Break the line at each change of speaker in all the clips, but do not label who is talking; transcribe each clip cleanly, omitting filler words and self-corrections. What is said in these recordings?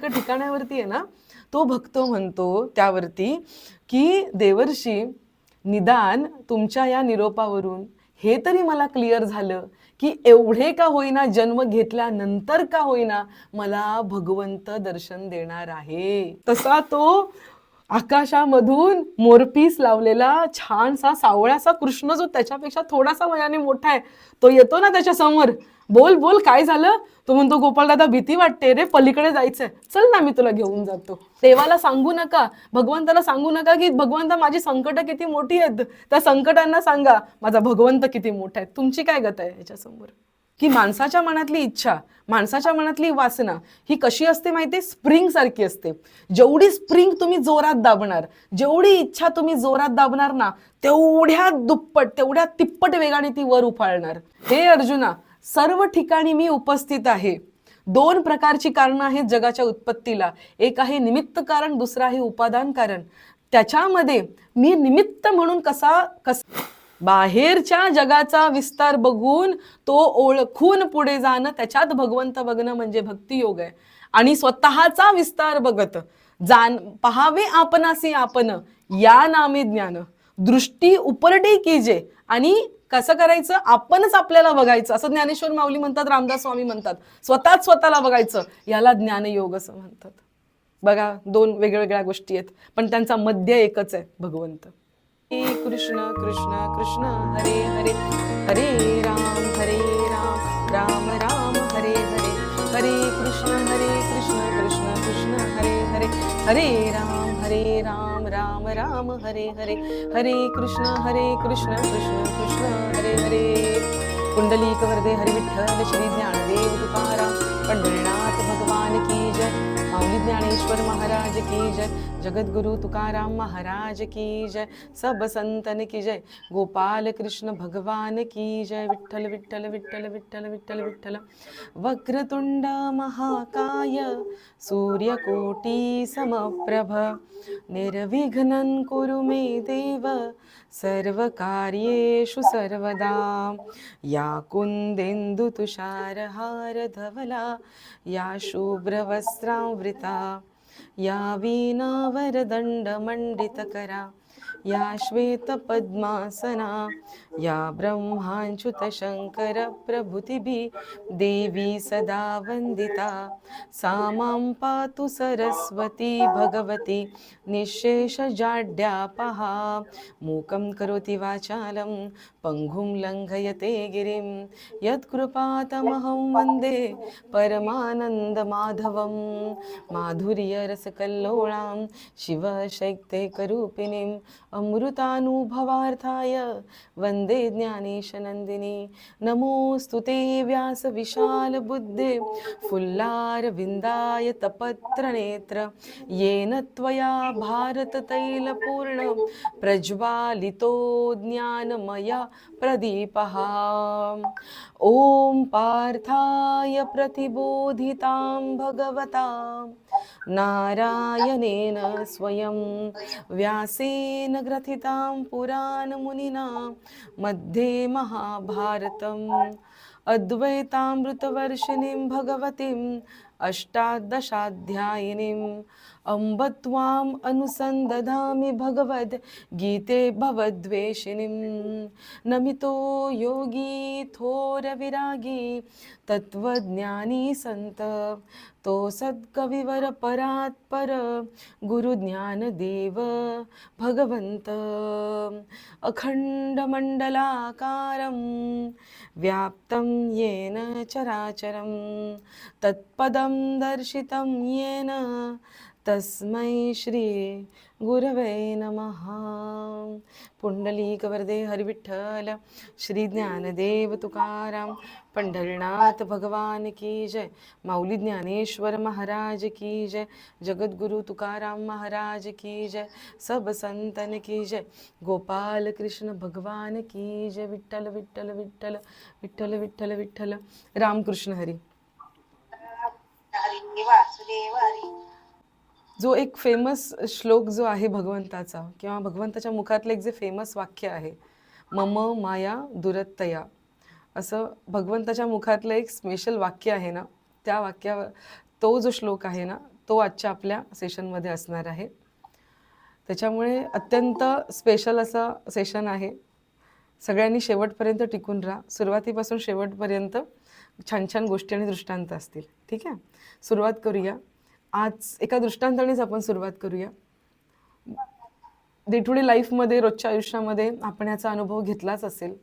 एका ठिकाणावरती आहे ना, तो भक्त म्हणतो त्यावरती की देवर्षी, निदान तुमच्या या निरोपावरून हे तरी मला क्लिअर झालं की एवढे का होईना जन्म घेतल्यानंतर का होईना मला भगवंत दर्शन देणार आहे. तसा तो आकाशामधून मोरपीस लावलेला छानसा सावळासा कृष्ण जो त्याच्यापेक्षा थोडासा वयाने मोठा आहे, तो येतो ना त्याच्या समोर. बोल बोल काय झालं? तो म्हणतो, गोपाल दादा भीती वाटते रे, पलीकडे जायचंय, चल ना मी तुला घेऊन जातो. देवाला सांगू नका, भगवंताला सांगू नका की भगवंता माझी संकट किती मोठी आहेत, त्या संकटांना सांगा माझा भगवंत किती मोठा आहे. तुमची काय गत आहे याच्यासमोर? की माणसाच्या मनातली इच्छा, माणसाच्या मनातली वासना ही कशी असते माहितीये? स्प्रिंग सारखी असते. जेवढी स्प्रिंग तुम्ही जोरात दाबणार, जेवढी इच्छा तुम्ही जोरात दाबणार ना, तेवढ्या दुप्पट, तेवढ्या तिप्पट वेगाने ती वर उफाळणार. हे अर्जुना, सर्व ठिकाणी मी उपस्थित आहे. दोन प्रकारची कारणं आहेत जगाच्या उत्पत्तीला. एक आहे निमित्त कारण, दुसरं आहे उपादान कारण. त्याच्यामध्ये मी निमित्त म्हणून कसा बाहेरच्या जगाचा विस्तार बघून तो ओळखून पुढे जाणं, त्याच्यात भगवंत बघणं म्हणजे भक्तियोग आहे. आणि स्वतःचा विस्तार बघत पहावे आपणासी आपण, या नामे ज्ञान दृष्टी उपरटी कीजे. आणि कसं करायचं? आपणच आपल्याला बघायचं, असं ज्ञानेश्वर माऊली म्हणतात, रामदास स्वामी म्हणतात. स्वतःच स्वतःला बघायचं, याला ज्ञानयोग असं म्हणतात. बघा, दोन वेगवेगळ्या गोष्टी आहेत, पण त्यांचा मध्य एकच आहे, भगवंत. कृष्ण कृष्ण कृष्ण हरे हरे, हरे राम राम राम हरे हरे, हरे कृष्ण कृष्ण कृष्ण हरे हरे, हरे राम राम राम हरे हरे, हरे कृष्ण कृष्ण कृष्ण हरे हरे. पुंडलीक वरदे हरि विठ्ठल श्री ज्ञानदेव तुकाराम पंढरीनाथ भगवान की जय. माऊली ज्ञानेश्वर महाराज की जय. जगद्गुरु तुकाराम महाराज की जय. सब संतन की जय. गोपाल कृष्ण भगवान की जय. विठ्ठल विठ्ठल विठ्ठल विठ्ठल विठ्ठल विठ्ठल. वक्रतुंड महाकाय सूर्यकोटी समप्रभ, निर्विघ्नं कुरु मे देव सर्वकार्येषु सर्वदा. या कुंदेन्दु तुषारहार धवला, या शुभ्रवस्त्रावृता, या वीणावरदण्डमण्डितकरा, या श्वेतपद्मासना, या ब्रह्माच्युतशङ्कर प्रभृतिभिः देवी सदा वन्दिता. सा मां पातु सरस्वती भगवती निःशेषजाड्यापहा. मूकं करोति वाचालं पङ्गुं लङ्घयते गिरिं, यत्कृपातमहं वन्दे परमानन्दमाधवं. माधुर्यरसकल्लोळां शिवशक्तिकरूपिणीम् अमृतानुभवार्थाय वन्दे ज्ञानेशनन्दिनी. नमोऽस्तु ते व्यासविशालबुद्धे फुल्लारविन्दाय तपत्रनेत्र, येन त्वया भारततैलपूर्ण प्रज्वालितो ज्ञानमया प्रदीपः. ॐ पार्थाय प्रतिबोधितां भगवता नारायणेन स्वयं, व्यासेन ग्रथितां पुराणमुनिना मध्ये महाभारतम्. अद्वैतामृतवर्षिणीं भगवतीम् अष्टादशाध्यायिनीम् अम्ब त्वाम् अनुसन्दधामि भगवद्गीते भवद्वेषिणीं. नमितो योगी थोरविरागी तत्त्वज्ञानी संत, तो सद्कविवर परात्पर गुरुज्ञानदेव भगवंत. अखंडमण्डलाकारं व्याप्तं येन चराचरं, तत्पदं दर्शितं येन तस्मै श्री गुरवे नमः. पुंडलीक वरदे हरि विठ्ठल श्री ज्ञानदेव तुकाराम पंढरीनाथ भगवान की जय. माऊली ज्ञानेश्वर महाराज की जय. जगद्गुरु तुकाराम महाराज की जय. सब संतन की जय. गोपाल कृष्ण भगवान की जय. विठ्ठल विठ्ठल विठ्ठल विठ्ठल विठ्ठल विठ्ठल. रामकृष्ण हरी. जो एक फेमस श्लोक जो आहे भगवंताचा, किंवा भगवंताच्या मुखातलं एक जे फेमस वाक्य आहे, मम माया दुरत्तया, असं भगवंताच्या मुखातलं एक स्पेशल वाक्य आहे ना, त्या वाक्यावर तो जो श्लोक आहे ना, तो आजच्या आपल्या सेशनमध्ये असणार आहे. त्याच्यामुळे अत्यंत स्पेशल असं सेशन आहे. सगळ्यांनी शेवटपर्यंत टिकून राहा. सुरुवातीपासून शेवटपर्यंत छान छान गोष्टी आणि दृष्टांत असतील. ठीक आहे, सुरुवात करूया. आज एका दृष्टांतानेच आपण सुरुवात करूया. डे टू डे लाईफमध्ये, रोजच्या आयुष्यामध्ये आपण याचा अनुभव घेतलाच असेल.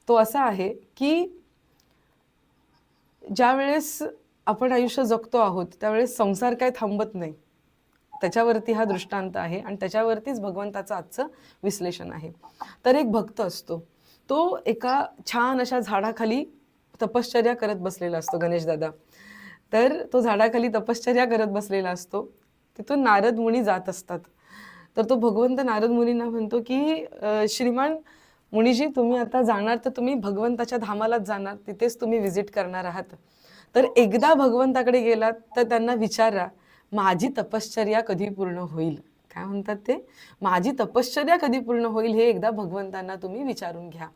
तो असा आहे की ज्या वेळेस आपण आयुष्य जगतो आहोत त्यावेळेस संसार काय थांबत नाही. त्याच्यावरती हा दृष्टांत आहे आणि त्याच्यावरतीच भगवंताचं आजचं विश्लेषण आहे. तर एक भक्त असतो, तो एका छान अशा झाडाखाली तपश्चर्या करत बसलेला असतो, गणेश दादा. तर तो झाडाखाली तपश्चर्या करत बसलेला असतो. तिथून नारद मुनी जात असतात. तर तो भगवंत नारद मुनींना म्हणतो की श्रीमान मुनीजी, तुम्ही आता जाणार तर तुम्ही भगवंताच्या धामालाच जाणार, तिथेच तुम्ही व्हिजिट करणार आहात. तर एकदा भगवंताकडे गेलात तर त्यांना विचारा, माझी तपश्चर्या कधी पूर्ण होईल. काय म्हणतात ते, माझी तपश्चर्या कधी पूर्ण होईल हे एकदा भगवंतांना तुम्ही विचारून घ्या.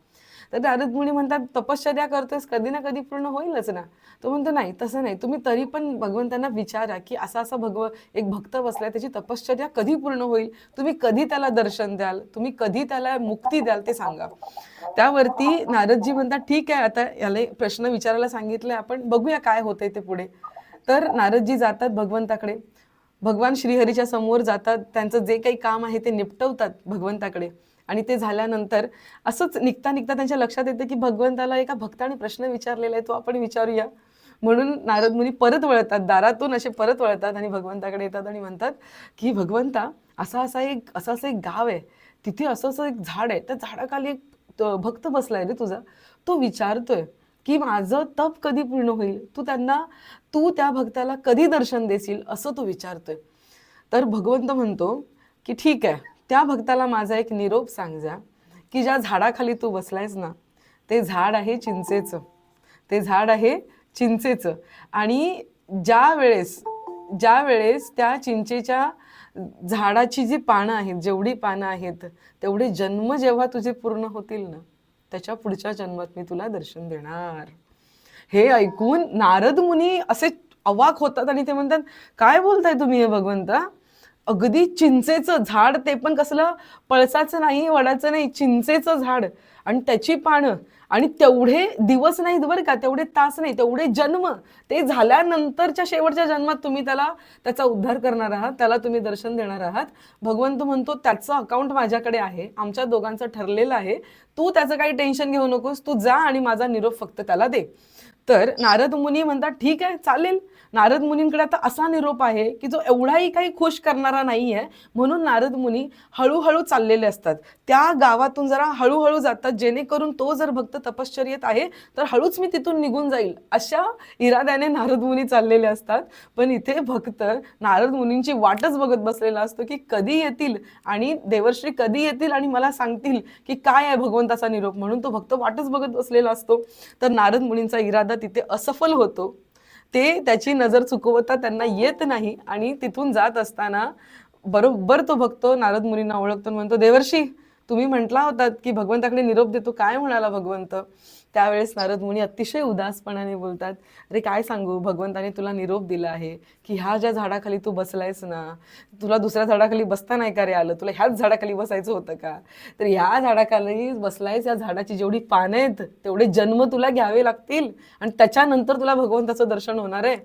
तर नारद मुनी म्हणतात, तपश्चर्या करतोस, कधी ना कधी पूर्ण होईलच ना. तो म्हणतो, नाही तसं नाही, तुम्ही तरी पण भगवंतांना विचारा की असा असा एक भक्त बसलाय, त्याची तपश्चर्या कधी पूर्ण होईल, तुम्ही कधी त्याला दर्शन द्याल, तुम्ही कधी त्याला मुक्ती द्याल ते सांगा. त्यावरती नारदजी म्हणतात, ठीक आहे, आता याला प्रश्न विचारायला सांगितलंय, आपण बघूया काय होतंय ते पुढे. तर नारदजी जातात भगवंताकडे, भगवान श्रीहरीच्या समोर जातात, त्यांचं जे काही काम आहे ते निपटवतात भगवंताकडे. आणि ते झाल्यानंतर असंच निघता निघता त्यांच्या लक्षात येतं की भगवंताला एका भक्ताने प्रश्न विचारलेला आहे, तो आपण विचारूया. म्हणून नारद मुनी परत वळतात, दारातून असे परत वळतात आणि भगवंताकडे येतात आणि म्हणतात की भगवंता, असं असं एक गाव आहे, तिथे असं एक झाड आहे, त्या झाडाखाली एक भक्त बसलाय रे तुझा, तो विचारतोय की माझं तप कधी पूर्ण होईल, तू त्या भक्ताला कधी दर्शन देशील, असं तो विचारतोय. तर भगवंत म्हणतो की ठीक आहे, त्या भक्ताला माझा एक निरोप सांग जा की ज्या झाडाखाली तू बसलायस ना, ते झाड आहे चिंचेचं, ते झाड आहे चिंचेचं. आणि ज्या वेळेस त्या चिंचेच्या झाडाची जी पानं आहेत, जेवढी पानं आहेत, तेवढे जन्म जेव्हा तुझे पूर्ण होतील ना, त्याच्या पुढच्या जन्मात मी तुला दर्शन देणार. हे ऐकून नारद मुनी असे अवाक होतात आणि ते म्हणतात, काय बोलताय तुम्ही हे भगवंता, अगदी चिंचेचं झाड, ते पण कसलं पळसाचं नाही, वडाचं नाही, चिंचेचं झाड, आणि त्याची पानं, आणि तेवढे दिवस नाही बरं का, तेवढे तास नाही, तेवढे जन्म, ते झाल्यानंतरच्या शेवटच्या जन्मात तुम्ही त्याचा उद्धार करणार आहात, त्याला तुम्ही दर्शन देणार आहात. भगवंत म्हणतो, त्याचं अकाउंट माझ्याकडे आहे, आमच्या दोघांचं ठरलेलं आहे, तू त्याचं काही टेन्शन घेऊ नकोस, तू जा आणि माझा निरोप फक्त त्याला दे. तर नारद मुनी म्हणतात, ठीक आहे, चालेल. नारद मुनींकडे आता असा निरोप आहे की जो एवढाही काही खुश करणारा नाही आहे, म्हणून नारद मुनी हळूहळू चाललेले असतात, त्या गावातून जरा हळूहळू जातात, जेणेकरून तो जर भक्त तपश्चर्येत आहे तर हळूच मी तिथून निघून जाईल, अशा इराद्याने नारद मुनी चाललेले असतात. पण इथे भक्त नारद मुनींची वाटच बघत बसलेला असतो की कधी येतील आणि देवर्षी कधी येतील आणि मला सांगतील की काय आहे भगवंताचा निरोप, म्हणून तो भक्त वाटच बघत बसलेला असतो. तर नारद मुनींचा इरादा तिथे असफल होतो, ते त्याची नजर चुकवता त्यांना येत नाही. आणि तिथून जात असताना बरोबर तो भक्त नारद मुनींना ओळखतो, म्हणतो, देवर्षी, तुम्ही म्हटला होतात की भगवंताकडे निरोप देतो, काय म्हणाला भगवंत. त्यावेळेस नारद मुनी अतिशय उदासपणाने बोलतात, अरे काय सांगू, भगवंताने तुला निरोप दिला आहे की ह्या ज्या झाडाखाली तू बसलायस ना, तुला दुसऱ्या झाडाखाली बसता नाही का रे आलं, तुला ह्याच झाडाखाली बसायचं होतं का, तर ह्या झाडाखाली बसलायस, या झाडाची जेवढी पानं आहेत तेवढे जन्म तुला घ्यावे लागतील आणि त्याच्यानंतर तुला भगवंताचं दर्शन होणार आहे.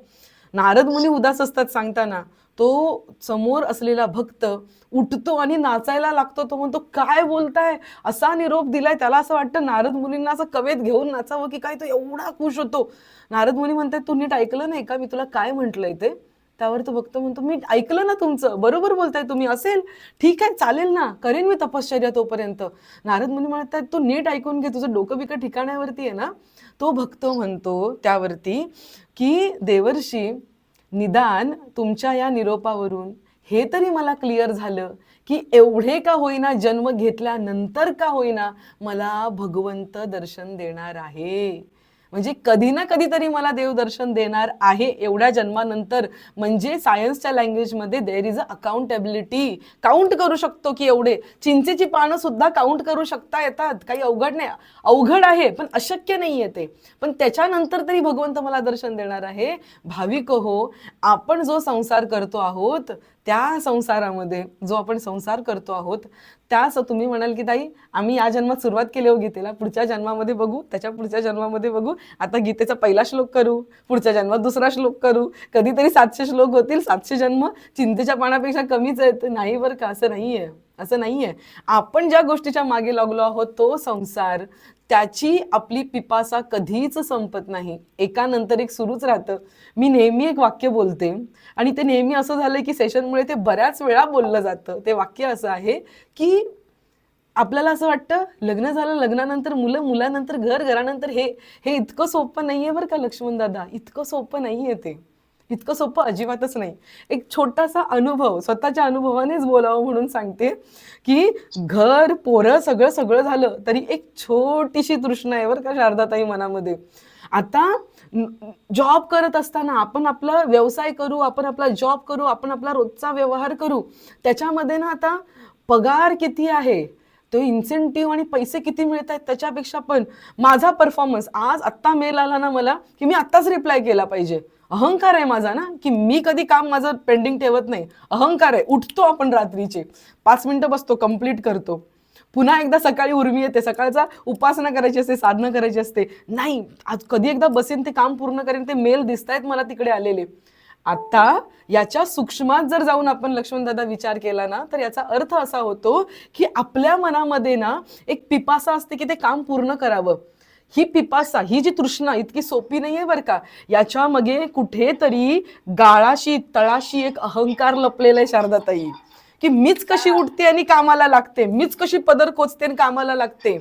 नारद मुनी उदास असतात सांगताना. तो समोर असलेला भक्त उठतो आणि नाचायला लागतो. तो म्हणतो, काय बोलताय, असा निरोप दिलाय. त्याला असं वाटतं नारद मुनींना असं कवेत घेऊन नाचावं की काय, तो एवढा खुश होतो. नारद मुनी म्हणतात, तू नीट ऐकलं नाही का मी तुला काय म्हटलंय ते. त्यावर तो भक्त म्हणतो, मी ऐकलं ना तुमचं, बरोबर बोलताय तुम्ही, असेल ठीक आहे, चालेल ना, करेन मी तपश्चर्या तोपर्यंत. नारद मुनी म्हणतात, तू नीट ऐकून घे, तुझं डोकं बिकं ठिकाण्यावरती आहे ना. तो भक्त म्हणतो त्यावरती की देवर्षी, निदान तुमच्या या निरोपावरून हे तरी मला क्लिअर झालं की एवढे का होईना जन्म घेतल्यानंतर का होईना मला भगवंत दर्शन देणार आहे. म्हणजे कधी ना कधीतरी मला देवदर्शन देणार आहे एवढ्या जन्मानंतर. म्हणजे सायन्सच्या लँग्वेजमध्ये there is a accountability. Count करू शकतो की एवढे चिंचेची पानं सुद्धा काउंट करू शकता येतात, काही अवघड नाही. अवघड आहे पण अशक्य नाहीये ते. पण त्याच्यानंतर तरी भगवंत मला दर्शन देणार आहे. भाविक हो, आपण जो संसार करतो आहोत त्या संसारामध्ये जो आपण संसार करतो आहोत त्याच तुम्ही म्हणाल की ताई आम्ही या जन्मात सुरुवात केली हो गीतेला, पुढच्या जन्मामध्ये बघू, त्याच्या पुढच्या जन्मामध्ये बघू, आता गीतेचा पहिला श्लोक करू, पुढच्या जन्मात दुसरा श्लोक करू, कधीतरी 700 श्लोक होतील. 700 जन्म चिंतेच्या पानापेक्षा कमीच आहेत. नाही बरं का, असं नाहीये, असं नाहीये. आपण ज्या गोष्टीच्या मागे लागलो आहोत तो संसार, त्याची आपली पिपासा कधीच संपत नाही, एकानंतर एक सुरूच राहतं. मी नेहमी एक वाक्य बोलते आणि ते नेहमी असं झालं की सेशनमुळे ते बऱ्याच वेळा बोललं जातं. ते वाक्य असं आहे की आपल्याला असं वाटतं लग्न झालं, लग्नानंतर मुलं, मुलानंतर घर, घरानंतर हे हे इतकं सोपं नाहीये बरं का लक्ष्मण दादा, इतकं सोपं नाहीये ते, इतकं सोपं अजिबातच नाही. एक छोटासा अनुभव स्वतःच्या अनुभवानेच बोलावं म्हणून सांगते की घर, पोरं, सगळं सगळं झालं तरी एक छोटीशी तृष्णा आहे बरं का शारदाताई मनामध्ये. आता जॉब करत असताना आपण आपला व्यवसाय करू, आपण आपला जॉब करू, आपण आपला रोजचा व्यवहार करू, त्याच्यामध्ये ना आता पगार किती आहे, तो इन्सेंटिव्ह आणि पैसे किती मिळत आहेत त्याच्यापेक्षा पण माझा परफॉर्मन्स, आज आत्ता मेल आला ना मला की मी आत्ताच रिप्लाय केला पाहिजे, अहंकार आहे माझा ना की मी कधी काम माझं पेंडिंग ठेवत नाही. अहंकार आहे. उठतो आपण रात्रीचे 5 मिनिटं बसतो, कंप्लीट करतो, पुन्हा एकदा सकाळी उर्मी येते, सकाळचा उपासना करायची असते, साधना करायची असते, नाही आज कधी एकदा बसेन ते काम पूर्ण करेन, ते मेल दिसतायत मला तिकडे आलेले. आता याच्या सूक्ष्मात जर जाऊन आपण लक्ष्मणदादा विचार केला ना तर याचा अर्थ असा होतो की आपल्या मनामध्ये ना एक पिपासा असते की ते काम पूर्ण करावं. ही पिपासा, ही जी तृष्णा इतकी सोपी नाहीये बरं का. याच्या मागे कुठेतरी गाळाशी तळाशी एक अहंकार लपलेला आहे शारदाताई, की मीच कशी उठते आणि कामाला लागते, मीच कशी पदर खोचते आणि कामाला लागते.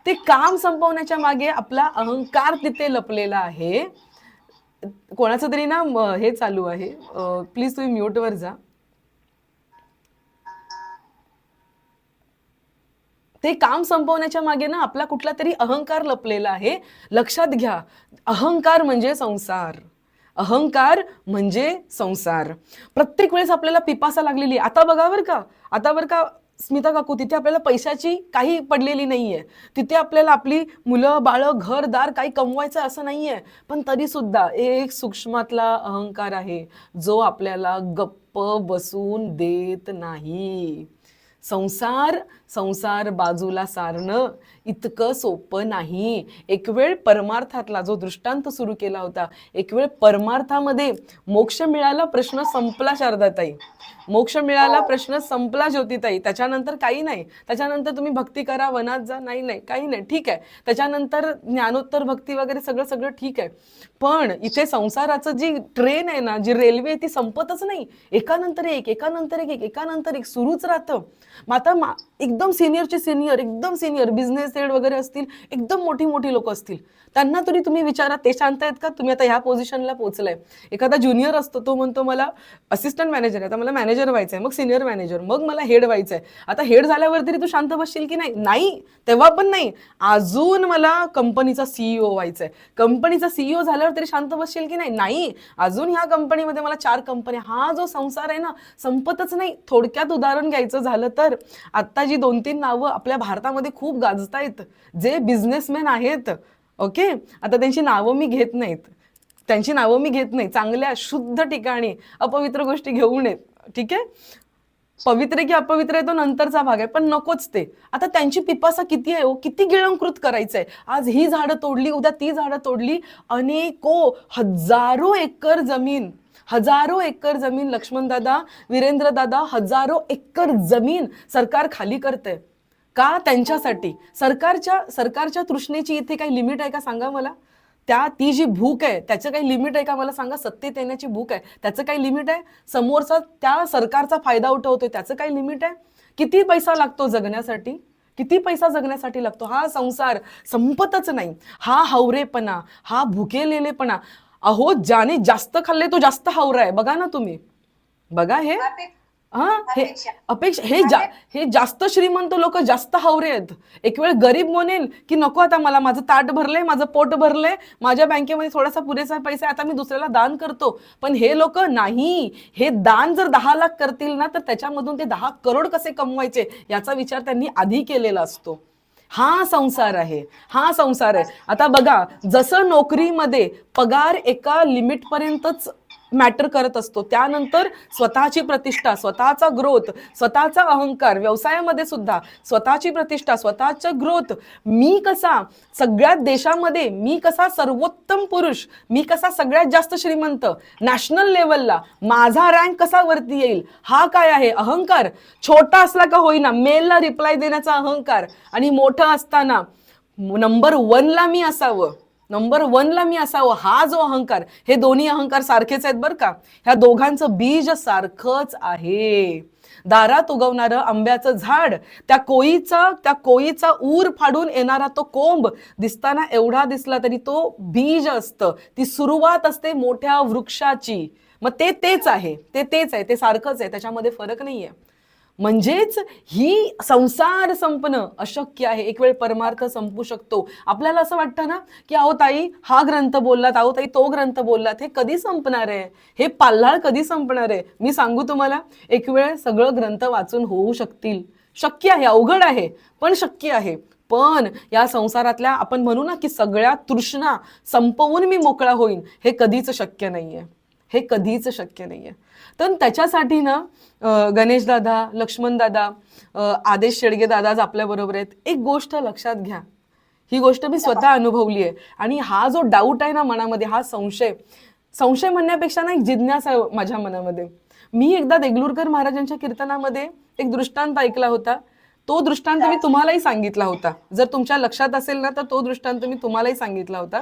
ते काम संपवण्याच्या मागे आपला अहंकार तिथे लपलेला आहे. कोणाचं तरी ना हे चालू आहे, प्लीज तुम्ही म्यूटवर जा. ते काम संपवण्याच्या मागे ना आपला कुठला तरी अहंकार लपलेला आहे. लक्षात घ्या, अहंकार म्हणजे संसार, अहंकार म्हणजे संसार. प्रत्येक वेळेस आपल्याला पिपासा लागलेली आहे. आता बघा बरं का, आता बरं का स्मिता काकू, तिथे आपल्याला पैशाची काही पडलेली नाहीये, तिथे आपल्याला आपली मुलं बाळं घरदार काही कमवायचं असं नाहीये, पण तरी सुद्धा एक सूक्ष्मातला अहंकार आहे जो आपल्याला गप्प बसून देत नाही. संसार संसार बाजूला सारणं इतकं सोपं नाही. एक वेळ परमार्थातला जो दृष्टांत सुरू केला होता, एक वेळ परमार्थामध्ये मोक्ष मिळाला, प्रश्न संपला शारदाताई, मोक्ष मिळाला, प्रश्न संपला ज्योतिताई. त्याच्यानंतर काही नाही, त्याच्यानंतर तुम्ही भक्ती करा, वनात जा, नाही नाही काही नाही, ठीक आहे. त्याच्यानंतर ज्ञानोत्तर भक्ती वगैरे सगळं सगळं ठीक आहे. पण इथे संसाराचं जी ट्रेन आहे ना, जी रेल्वे ती संपतच नाही, एकानंतर एक एकानंतर एक एकानंतर एक सुरूच राहतं. मग आता एकदम सिनियरचे सिनियर, एकदम सिनियर बिझनेस हेड वगैरे असतील, एकदम मोठी मोठी लोक असतील, त्यांना तरी तुम्ही विचारा ते शांत आहेत का? तुम्ही आता ह्या पोझिशनला पोहोचलाय. एखादा ज्युनियर असतो, तो म्हणतो मला असिस्टंट मॅनेजर आहे, आता मला मॅनेजर व्हायचंय, मग सिनियर मॅनेजर, मग मला हेड व्हायचंय. आता हेड झाल्यावर तरी तू शांत बसशील की नाही? नाही, तेव्हा पण नाही. अजून मला कंपनीचा सीईओ व्हायचंय, कंपनीचा सीईओ झाल्यावर तरी शांत बसशील की नाही? नाही, अजून ह्या कंपनीमध्ये मला 4 कंपन्या. हा जो संसार आहे ना, संपतच नाही. थोडक्यात उदाहरण घ्यायचं झालं तर आता जी 2-3 नावं आपल्या भारतामध्ये खूप गाजतायत, जे बिझनेसमॅन आहेत, ओके, आता त्यांची नावं मी घेत नाहीत, त्यांची नावं मी घेत नाही, चांगल्या शुद्ध ठिकाणी अपवित्र गोष्टी घेऊ नयेत, ठीक आहे. पवित्र की अपवित्र आहे तो नंतरचा भाग आहे, पण नकोच ते. आता त्यांची पिपासा किती आहे हो, किती गिळंकृत करायचंय. आज ही झाडं तोडली, उद्या ती झाडं तोडली, अनेको हजारो एकर जमीन, हजारो एकर जमीन, लक्ष्मण दादा, वीरेंद्र दादा, हजारो एकर जमीन सरकार खाली करते का? त्यांच्यासाठी. सरकारच्या तृष्णेची इथे काही लिमिट आहे का सांगा मला? ती जी भूक आहे त्याचं काही लिमिट आहे का मला सांगा? सत्तेत येण्याची भूक आहे, त्याचं काही लिमिट आहे? समोरचा त्या सरकारचा फायदा उठवतोय, त्याचं काही लिमिट आहे? किती पैसा लागतो जगण्यासाठी, किती पैसा जगण्यासाठी लागतो? हा संसार संपतच नाही. हा हवरेपणा, हा भुकेलेलेपणा. अहो, ज्याने जास्त खाल्ले तो जास्त हावरा आहे. बघा ना तुम्ही, बघा हे हा हे अपेक्षा हे जास्त श्रीमंत लोक जास्त हावरे आहेत. एक वेळ गरीब म्हणेल की नको आता मला माझं ताट भरलंय, माझं पोट भरलंय, माझ्या बँकेमध्ये थोडासा पुरेसा पैसा आता मी दुसऱ्याला दान करतो. पण हे लोक नाही, हे दान जर 10 लाख करतील ना तर त्याच्यामधून ते 10 करोड कसे कमवायचे याचा विचार त्यांनी आधी केलेला असतो. हा संसार आहे, हा संसार आहे. आता बघा, जसं नोकरीमध्ये पगार एका लिमिट पर्यंतच मॅटर करत असतो, त्यानंतर स्वतःची प्रतिष्ठा, स्वतःचा ग्रोथ, स्वतःचा अहंकार, व्यवसायामध्ये सुद्धा स्वतःची प्रतिष्ठा, स्वतःचा ग्रोथ, मी कसा सगळ्यात देशामध्ये, मी कसा सर्वोत्तम पुरुष, मी कसा सगळ्यात जास्त श्रीमंत, नॅशनल लेवलला माझा रँक कसा वरती येईल, हा काय आहे अहंकार. छोटा असला का होईना मेलला रिप्लाय देण्याचा अहंकार, आणि मोठा असताना नंबर 1ला मी असावं, नंबर 1ला मी असावं, हा जो अहंकार, हे दोन्ही अहंकार सारखेच आहेत बरं का. ह्या दोघांचं बीज सारखंच आहे. दारात उगवणारं आंब्याचं झाड, त्या कोळीचा ऊर फाडून येणारा तो कोंब दिसताना एवढा दिसला तरी तो बीज असतं, ती सुरुवात असते मोठ्या वृक्षाची. मग तेच आहे, ते सारखंच आहे, त्याच्यामध्ये फरक नाहीये. म्हणजेच ही संसार संपणं अशक्य आहे. एक वेळ परमार्थ संपू शकतो. आपल्याला असं वाटतं ना की अहो ताई हा ग्रंथ बोललात, अहो ताई तो ग्रंथ बोललात, हे कधी संपणार आहे, हे पाल्हाळ कधी संपणार आहे. मी सांगू तुम्हाला, एक वेळ सगळं ग्रंथ वाचून होऊ शकतील, शक्य आहे, अवघड आहे पण शक्य आहे. पण या संसारातल्या आपण म्हणू ना की सगळ्या तृष्णा संपवून मी मोकळा होईन, हे कधीच शक्य नाहीये, हे कधीच शक्य नाहीये. तर त्याच्यासाठी ना गणेश दादा, लक्ष्मण दादा, आदेश शेडगे दादा आज आपल्या बरोबर आहेत. एक गोष्ट लक्षात घ्या, ही गोष्ट मी स्वतः अनुभवली आहे. आणि हा जो डाऊट आहे ना मनामध्ये, हा संशय म्हणण्यापेक्षा ना एक जिज्ञासा आहे माझ्या मनामध्ये. मी एकदा देगलूरकर महाराजांच्या कीर्तनामध्ये एक दृष्टांत ऐकला होता. तो दृष्टांत मी तुम्हालाही सांगितला होता, जर तुमच्या लक्षात असेल ना तर तो दृष्टांत मी तुम्हालाही सांगितला होता.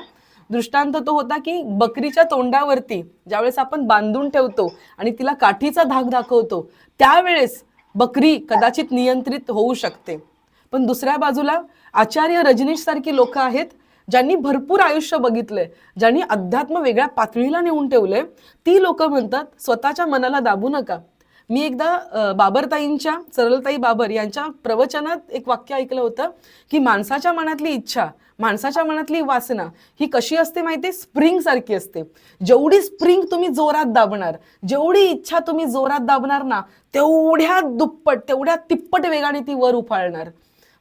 दृष्टांत तो होता की बकरीच्या तोंडावरती ज्यावेळेस आपण बांधून ठेवतो आणि तिला काठीचा धाक दाखवतो, त्यावेळेस बकरी कदाचित नियंत्रित होऊ शकते. पण दुसऱ्या बाजूला आचार्य रजनीश सारखी लोक आहेत ज्यांनी भरपूर आयुष्य बघितलंय, ज्यांनी अध्यात्म वेगळ्या पातळीला नेऊन ठेवलंय. ती लोक म्हणतात स्वतःच्या मनाला दाबू नका. मी एकदा बाबरताईंच्या, सरलताई बाबर यांच्या प्रवचनात एक वाक्य ऐकलं होतं की माणसाच्या मनातली इच्छा, माणसाच्या मनातली वासना ही कशी असते माहिती, स्प्रिंग सारखी असते. जेवढी स्प्रिंग तुम्ही जोरात दाबणार, जेवढी इच्छा तुम्ही जोरात दाबणार ना, तेवढ्या दुप्पट, तेवढ्या तिप्पट वेगाने ती वर उफाळणार.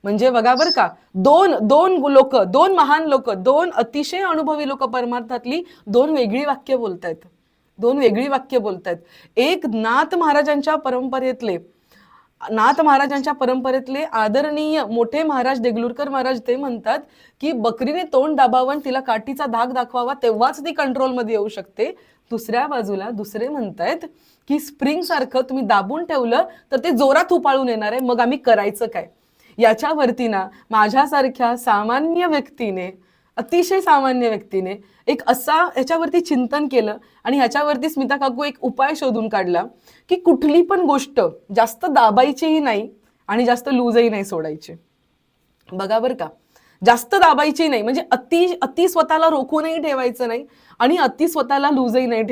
म्हणजे बघा बरं का, दोन महान लोक, दोन अतिशय अनुभवी लोक परमार्थातली दोन वेगळी वाक्य बोलतायत, दोन वेगळी वाक्य बोलतायत. एक नाथ महाराजांच्या परंपरेतले आदरणीय मोठे महाराज देगलूरकर महाराज, ते म्हणतात की बकरीने तोंड दाबावं, तिला काठीचा धाक दाखवावा, तेव्हाच ती कंट्रोलमध्ये येऊ शकते. दुसऱ्या बाजूला दुसरे म्हणतायत की स्प्रिंग सारखं तुम्ही दाबून ठेवलं तर ते जोरात उपाळून येणार आहे, मग आम्ही करायचं काय. याच्यावरती ना माझ्यासारख्या सामान्य व्यक्तीने, अतिशय सामान्य व्यक्तीने एक असा ह्याच्यावरती चिंतन केलं आणि ह्याच्यावरती स्मिता काकू एक उपाय शोधून काढला की कुठली पण गोष्ट जास्त दाबायचीही नाही आणि जास्त लूजही नाही सोडायची. बघा बरं का, जास्त दाबायची नाही म्हणजे अति स्वतःला रोखूनही ठेवायचं नाही आणि अति स्वतःला लूजही नाही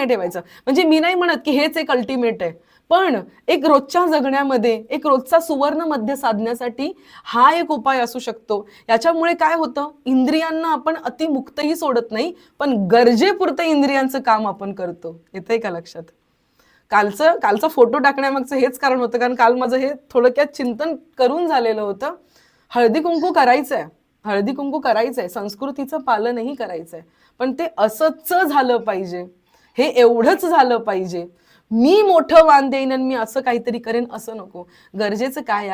ठेवायचं, म्हणजे मी नाही म्हणत की हेच एक अल्टिमेट आहे, पण एक रोजच्या जगण्यामध्ये एक रोजचा सुवर्ण मध्य साधण्यासाठी हा एक उपाय असू शकतो. याच्यामुळे काय होतं, इंद्रियांना आपण अतिमुक्तही सोडत नाही, पण गरजेपुरतं इंद्रियांचं काम आपण करतो. येतंय का लक्षात. कालचा फोटो टाकण्यामागचं हेच कारण होतं, कारण काल माझं हे थोडक्यात चिंतन करून झालेलं होतं. हळदी कुंकू करायचंय, संस्कृतीचं पालनही करायचंय, पण ते असंच झालं पाहिजे, हे एवढंच झालं पाहिजे, मी मोठं वाण देईन आणि मी असं काहीतरी करेन असं नको. गरजेचं काय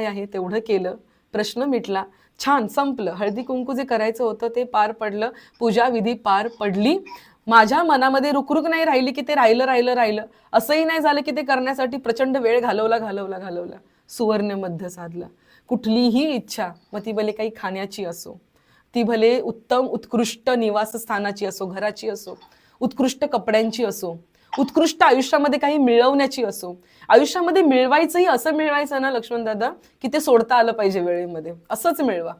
आहे तेवढं केलं, प्रश्न मिटला, छान संपलं. हळदी कुंकू जे करायचं होतं ते पार पडलं, पूजा विधी पार पडली. माझ्या मनामध्ये रुकरुक नाही राहिली की ते राहिलं, असंही नाही झालं की ते करण्यासाठी प्रचंड वेळ घालवला, सुवर्ण मध्य साधला. कुठलीही इच्छा, मग ती भले काही खाण्याची असो, ती भले उत्तम उत्कृष्ट निवासस्थानाची असो, घराची असो, उत्कृष्ट कपड्यांची असो, उत्कृष्ट आयुष्यामध्ये काही मिळवण्याची असो, आयुष्यामध्ये मिळवायचंही असं मिळवायचं ना लक्ष्मण दादा की ते सोडता आलं पाहिजे वेळेमध्ये, असंच मिळवा.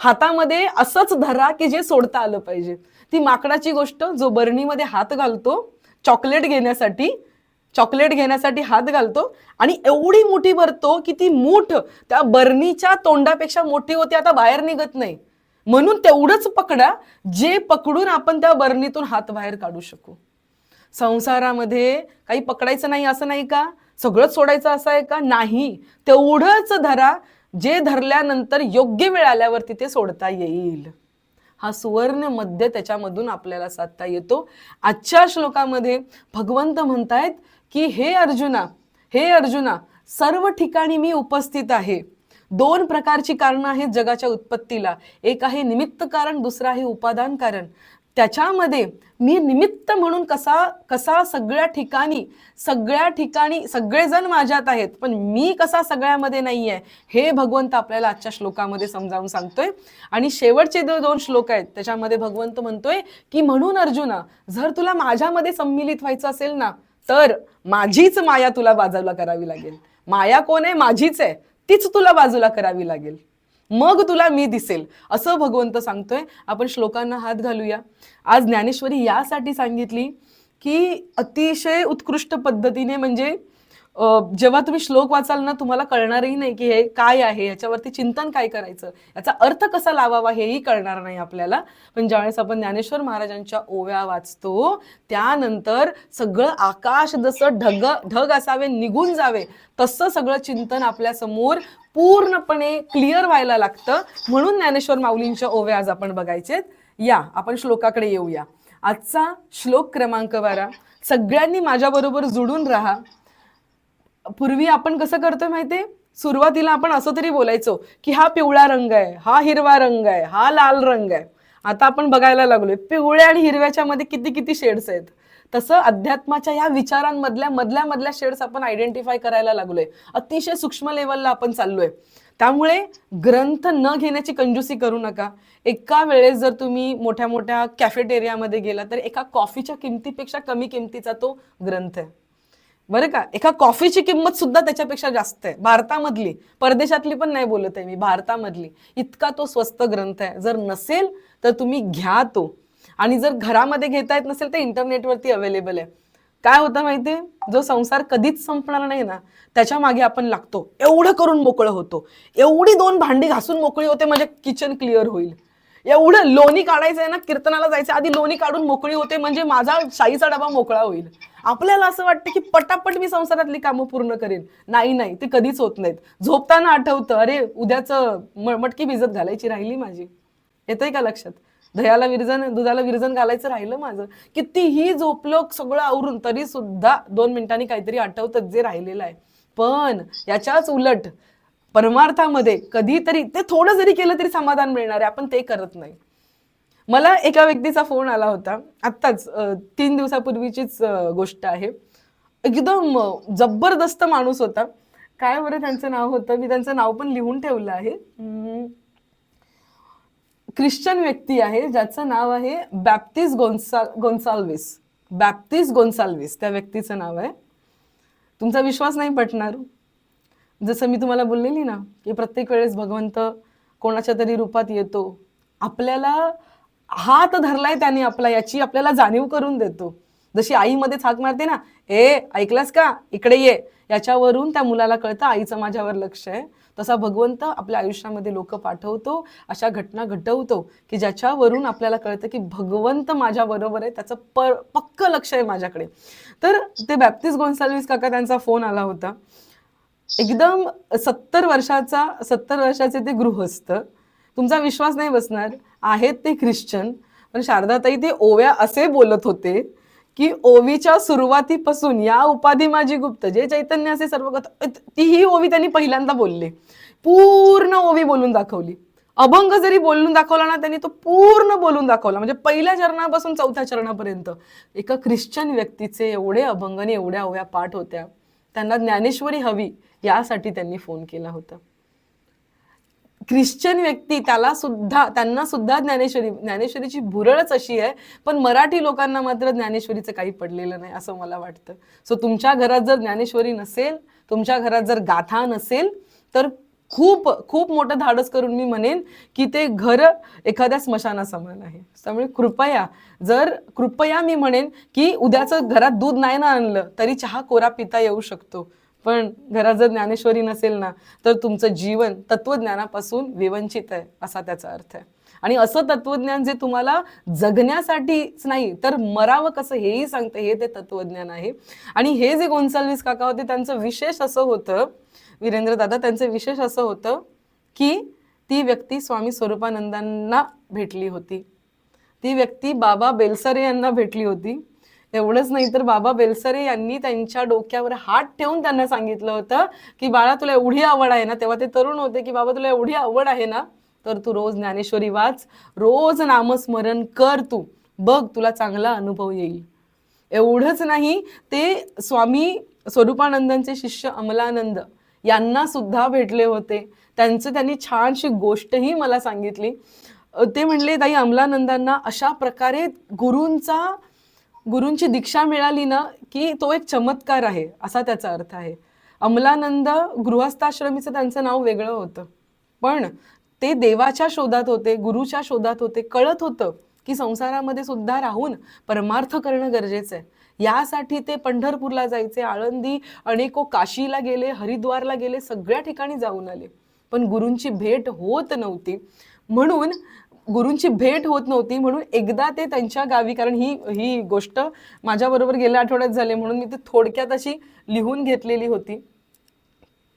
हातामध्ये असंच धरा की जे सोडता आलं पाहिजे. ती माकडाची गोष्ट, जो बरणीमध्ये हात घालतो चॉकलेट घेण्यासाठी, चॉकलेट घेण्यासाठी हात घालतो आणि एवढी मोठी भरतो की ती मूठ त्या बरणीच्या तोंडापेक्षा मोठी होती, आता बाहेर निघत नाही. म्हणून तेवढंच पकडा जे पकडून आपण त्या बरणीतून हात बाहेर काढू शकू. संसारामध्ये काही पकडायचं नाही असं नाही का, सगळंच सोडायचं असं आहे का, नाही. तेवढंच धरा जे धरल्यानंतर योग्य वेळ आल्यावरती ते सोडता येईल. हा सुवर्ण मध्य त्याच्यामधून आपल्याला साधता येतो. आजच्या श्लोकामध्ये भगवंत म्हणतायत की हे अर्जुना सर्व ठिकाणी मी उपस्थित आहे. 2 प्रकारची कारणं आहेत जगाच्या उत्पत्तीला. एक आहे निमित्त कारण, दुसरं आहे उपादान कारण. त्याच्यामध्ये मी निमित्त म्हणून कसा सगळ्या ठिकाणी सगळेजण माझ्यात आहेत, पण मी कसा सगळ्यामध्ये नाहीये, हे भगवंत आपल्याला आजच्या श्लोकामध्ये समजावून सांगतोय. आणि शेवटचे 2 श्लोक आहेत त्याच्यामध्ये भगवंत म्हणतोय की म्हणून अर्जुना, जर तुला माझ्यामध्ये सम्मिलित व्हायचं असेल ना, तर माझीच माया तुला बाजूला करावी लागेल. माया कोण आहे? माझीच आहे, तीच तुला बाजूला करावी लागेल, मग तुला मी दिसेल, असं भगवंत सांगतोय. आपण श्लोकांना हात घालूया. आज ज्ञानेश्वरी यासाठी सांगितली की अतिशय उत्कृष्ट पद्धतीने, म्हणजे जेव्हा तुम्ही श्लोक वाचाल ना, तुम्हाला कळणारही नाही की हे काय आहे, याच्यावरती चिंतन काय करायचं, याचा अर्थ कसा लावावा हेही कळणार नाही आपल्याला. पण ज्यावेळेस आपण ज्ञानेश्वर महाराजांच्या ओव्या वाचतो, त्यानंतर सगळं आकाश जसं ढग असावे, निघून जावे, तसं सगळं चिंतन आपल्या समोर पूर्णपणे क्लिअर व्हायला लागतं. म्हणून ज्ञानेश्वर माऊलींच्या ओव्या आज आपण बघायचेत. या आपण श्लोकाकडे येऊया. आजचा श्लोक क्रमांक 12. सगळ्यांनी माझ्याबरोबर जुडून राहा. पूर्वी आपण कसं करतोय माहितीये, सुरुवातीला आपण असं तरी बोलायचो की हा पिवळा रंग आहे, हा हिरवा रंग आहे, हा लाल रंग आहे. आता आपण बघायला लागलोय पिवळ्या आणि हिरव्याच्या मध्ये किती किती शेड्स आहेत. तसं अध्यात्माच्या या विचारांमधल्या शेड्स आपण आयडेंटिफाय करायला लागलोय. अतिशय सूक्ष्म लेवलला आपण चाललोय. त्यामुळे ग्रंथ न घेण्याची कंजूसी करू नका. एका वेळेस जर तुम्ही मोठ्या मोठ्या कॅफेटेरियामध्ये गेला तर एका कॉफीच्या किमतीपेक्षा कमी किमतीचा तो ग्रंथ आहे, बरं का. एका कॉफीची किंमत सुद्धा त्याच्यापेक्षा जास्त आहे. भारतामधली, परदेशातली पण नाही बोलत आहे मी, भारतामधली. इतका तो स्वस्त ग्रंथ आहे. जर नसेल तर तुम्ही घ्या तो. आणि जर घरामध्ये घेता येत नसेल तर इंटरनेटवरती अवेलेबल आहे. काय होतं माहितीये, जो संसार कधीच संपणार नाही ना, त्याच्या मागे आपण लागतो. एवढं करून मोकळं होतो, एवढी 2 भांडी घासून मोकळी होते म्हणजे किचन क्लिअर होईल, एवढं लोणी काढायचं आहे ना, कीर्तनाला जायचं आधी लोणी काढून मोकळी होते म्हणजे माझा शाईचा डबा मोकळा होईल. आपल्याला असं वाटतं की पटापट मी संसारातली कामं पूर्ण करेन. नाही, ते कधीच होत नाहीत. झोपताना आठवतं, अरे उद्याचं मटकी भिजत घालायची राहिली माझी. येतंय का लक्षात? दुधाला विरजन घालायचं राहिलं माझं. कितीही झोपलो सगळं आवरून तरी सुद्धा 2 मिनिटांनी काहीतरी आठवतं जे राहिलेलं आहे. पण याच्याच उलट परमार्थामध्ये कधीतरी ते थोडं जरी केलं तरी समाधान मिळणार आहे, आपण ते करत नाही. मला एका व्यक्तीचा फोन आला होता आत्ताच, 3 दिवसापूर्वीचीच गोष्ट आहे. एकदम जबरदस्त माणूस होता. काय बरं त्यांचं नाव होतं, मी त्यांचं नाव पण लिहून ठेवलं आहे. ख्रिश्चन व्यक्ती आहे ज्याचं नाव आहे बॅप्टिस्ट गोन्साल्विस त्या व्यक्तीचं नाव आहे. तुमचा विश्वास नाही पटणार. जसं मी तुम्हाला बोललेली ना की प्रत्येक वेळेस भगवंत कोणाच्या तरी रूपात येतो, आपल्याला हात धरलाय त्याने आपला याची आपल्याला जाणीव करून देतो. जशी आईमध्ये हाक मारते ना, ऐकलास का, इकडे ये, याच्यावरून त्या मुलाला कळतं आईचं माझ्यावर लक्ष आहे. तसा भगवंत आपल्या आयुष्यामध्ये लोक पाठवतो, अशा घटना घडवतो की ज्याच्यावरून आपल्याला कळतं की भगवंत माझ्या बरोबर आहे, त्याचं पक्क लक्ष आहे माझ्याकडे. तर ते बॅप्टिस्ट गोन्साल्विस काका, त्यांचा फोन आला होता. एकदम 70 वर्षाचे ते गृहस्थ. तुमचा विश्वास नाही बसणार, आहेत ते ख्रिश्चन, पण शारदाताई ते ओव्या असे बोलत होते की ओवीच्या सुरुवातीपासून या उपाधी माझी गुप्त, जे चैतन्य असे सर्व कथा, तीही ओवी त्यांनी पहिल्यांदा बोलले. पूर्ण ओवी बोलून दाखवली. अभंग जरी बोलून दाखवला ना त्यांनी, तो पूर्ण बोलून दाखवला. म्हणजे पहिल्या चरणापासून 4थ्या चरणापर्यंत एका ख्रिश्चन व्यक्तीचे एवढे अभंग आणि एवढ्या ओव्या पाठ होत्या. त्यांना ज्ञानेश्वरी हवी यासाठी त्यांनी फोन केला होता. ख्रिश्चन व्यक्ती त्यांना सुद्धा ज्ञानेश्वरीची भुरळच अशी आहे, पण मराठी लोकांना मात्र ज्ञानेश्वरीचं काही पडलेलं नाही असं मला वाटतं. सो तुमच्या घरात जर ज्ञानेश्वरी नसेल, तुमच्या घरात जर गाथा नसेल, तर खूप खूप मोठं धाडस करून मी म्हणेन की ते घर एखाद्या स्मशानासमान आहे. त्यामुळे कृपया मी म्हणेन की उद्याचं घरात दूध नाही ना आणलं तरी चहा कोरा पिता येऊ शकतो, पण घरात जर ज्ञानेश्वरी नसेल ना तर तुमचं जीवन तत्वज्ञानापासून विवंचित आहे असा त्याचा अर्थ आहे. आणि असं तत्वज्ञान जे तुम्हाला जगण्यासाठीच नाही तर मरावं कसं हेही सांगतं, हे ते तत्वज्ञान आहे. आणि हे जे गोन्साल्विस काका होते त्यांचं विशेष असं होतं, वीरेंद्र दादा, त्यांचं विशेष असं होतं की ती व्यक्ती स्वामी स्वरूपानंदांना भेटली होती, ती व्यक्ती बाबा बेलसरे यांना भेटली होती. एवढंच नाही तर बाबा बेलसरे यांनी त्यांच्या डोक्यावर हात ठेवून त्यांना सांगितलं होतं की बाळा तुला एवढी आवड आहे ना, तेव्हा ते तरुण होते, की बाबा तुला एवढी आवड आहे ना तर तू रोज ज्ञानेश्वरी वाच, रोज नामस्मरण कर, तू बघ तुला चांगला अनुभव येईल. एवढंच नाही, ते स्वामी स्वरूपानंदांचे शिष्य अमलानंद यांना सुद्धा भेटले होते. त्यांनी छानशी गोष्टही मला सांगितली. ते म्हणले ताई अमलानंदांना अशा प्रकारे गुरूंची दीक्षा मिळाली ना की तो एक चमत्कार आहे असा त्याचा अर्थ आहे. अमलानंद गृहस्थाश्रमीचं त्यांचं नाव वेगळं होतं, पण ते देवाच्या शोधात होते, गुरुच्या शोधात होते. कळत होतं की संसारामध्ये सुद्धा राहून परमार्थ करणं गरजेचं आहे. यासाठी ते पंढरपूरला जायचे, आळंदी, अनेको काशीला गेले, हरिद्वारला गेले, सगळ्या ठिकाणी जाऊन आले, पण गुरूंची भेट होत नव्हती. म्हणून एकदा ते त्यांच्या गावी, कारण ही गोष्ट माझ्याबरोबर गेल्या आठवड्यात झाली म्हणून मी ती थोडक्यात अशी लिहून घेतलेली होती.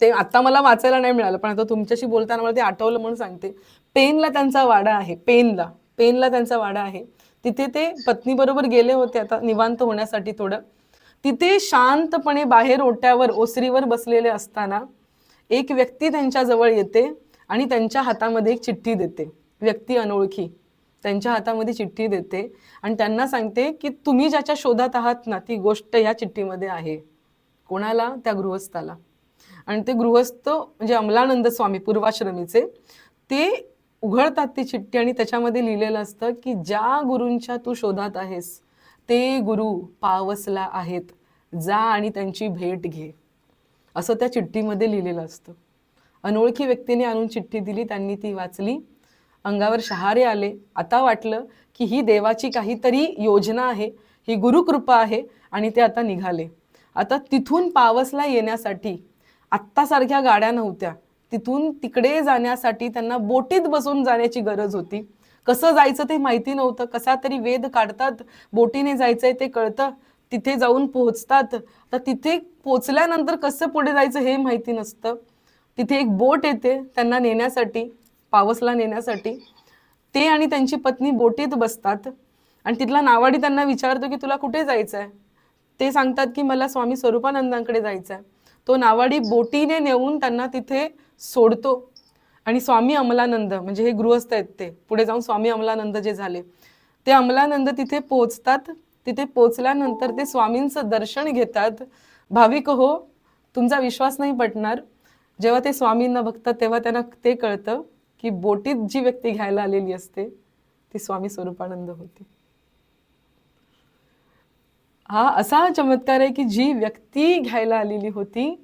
ते आता मला वाचायला नाही मिळालं, पण आता तुमच्याशी बोलताना मला ते आठवलं म्हणून सांगते. पेनला त्यांचा वाडा आहे, पेनला त्यांचा वाडा आहे. तिथे ते पत्नीबरोबर गेले होते आता निवांत होण्यासाठी थोडं. तिथे शांतपणे बाहेर ओट्यावर ओसरीवर बसलेले असताना एक व्यक्ती त्यांच्या जवळ येते आणि त्यांच्या हातामध्ये एक चिठ्ठी देते. व्यक्ती अनोळखी त्यांच्या हातामध्ये चिठ्ठी देते आणि त्यांना सांगते की तुम्ही ज्याच्या शोधात आहात ना ती गोष्ट या चिठ्ठीमध्ये आहे. कोणाला? त्या गृहस्थाला. आणि ते गृहस्थ म्हणजे अमलानंद स्वामी पूर्वाश्रमीचे, ते उघडतात ती चिठ्ठी आणि त्याच्यामध्ये लिहिलेलं असतं की ज्या गुरूंच्या तू शोधात आहेस ते गुरु पावसला आहेत, जा आणि त्यांची भेट घे, असं त्या चिठ्ठीमध्ये लिहिलेलं असतं. अनोळखी व्यक्तीने आणून चिठ्ठी दिली, त्यांनी ती वाचली, अंगावर शहारे आले. आता वाटलं की ही देवाची काहीतरी योजना आहे, ही गुरुकृपा आहे, आणि ते आता निघाले. आता तिथून पावसला येण्यासाठी आत्तासारख्या गाड्या नव्हत्या. तिथून तिकडे जाण्यासाठी त्यांना बोटीत बसून जाण्याची गरज होती. कसं जायचं ते माहिती नव्हतं. कसा तरी वेध काढतात, बोटीने जायचंय ते कळतं, तिथे जाऊन पोहोचतात. तर तिथे पोहोचल्यानंतर कसं पुढे जायचं हे माहिती नसतं. तिथे एक बोट येते त्यांना नेण्यासाठी, पावसला नेण्यासाठी. ते आणि त्यांची पत्नी बोटीत बसतात आणि तिथला नावाडी त्यांना विचारतो की तुला कुठे जायचं आहे. ते सांगतात की मला स्वामी स्वरूपानंदांकडे जायचं आहे. तो नावाडी बोटीने नेऊन त्यांना तिथे सोडतो आणि स्वामी अमलानंद म्हणजे हे गृहस्थ आहेत, ते पुढे जाऊन स्वामी अमलानंद जे झाले, ते अमलानंद तिथे पोहोचतात. तिथे पोहोचल्यानंतर ते स्वामींचं दर्शन घेतात. भाविक हो, तुमचा विश्वास नाही पटणार, जेव्हा ते स्वामींना बघतात तेव्हा त्यांना ते कळतं की बोटीत जी व्यक्ती घ्यायला आलेली असते ती स्वामी स्वरूपानंद होती. हा असा चमत्कार आहे की जी व्यक्ती घ्यायला आलेली होती,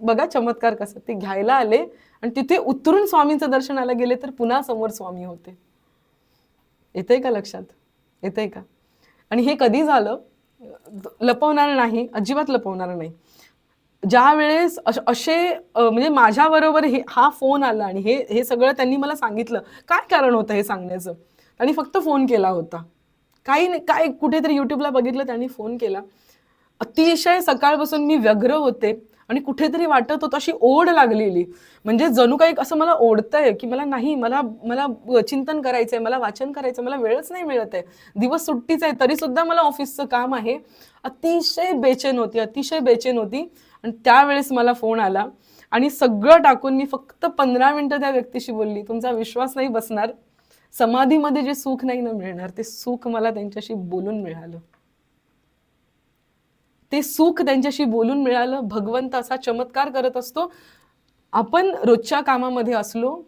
बघा चमत्कार कसं, ते घ्यायला आले आणि तिथे उतरून स्वामींचं दर्शनाला गेले तर पुन्हा समोर स्वामी होते. येतंय का लक्षात? येतंय का? आणि हे कधी झालं लपवणार नाही, अजिबात लपवणार नाही. ज्या वेळेस असे म्हणजे माझ्याबरोबर हा फोन आला आणि हे सगळं त्यांनी मला सांगितलं. काय कारण होतं हे सांगण्याचं? आणि फक्त फोन केला होता, काही नाही, काय कुठेतरी युट्यूबला बघितलं त्यांनी फोन केला. अतिशय सकाळपासून मी व्यग्र होते आणि कुठेतरी वाटत होतं अशी ओढ लागलेली, म्हणजे जणू काही असं मला ओढतंय की मला नाही, मला चिंतन करायचंय, मला वाचन करायचं, मला वेळच नाही मिळत आहे, दिवस सुट्टीच आहे तरी सुद्धा मला ऑफिसचं काम आहे. अतिशय बेचैन होती. आणि त्यावेळेस मला फोन आला आणि सगळं टाकून मी फक्त 15 मिनिटं त्या व्यक्तीशी बोलली. तुमचा विश्वास नाही बसणार, समाधीमध्ये जे सुख नाही ना मिळणार ते सुख मला त्यांच्याशी बोलून मिळालं. ते सुख त्यांच्याशी बोलून मिळालं. भगवंत असा चमत्कार करत असतो. आपण रोजच्या कामामध्ये असलो,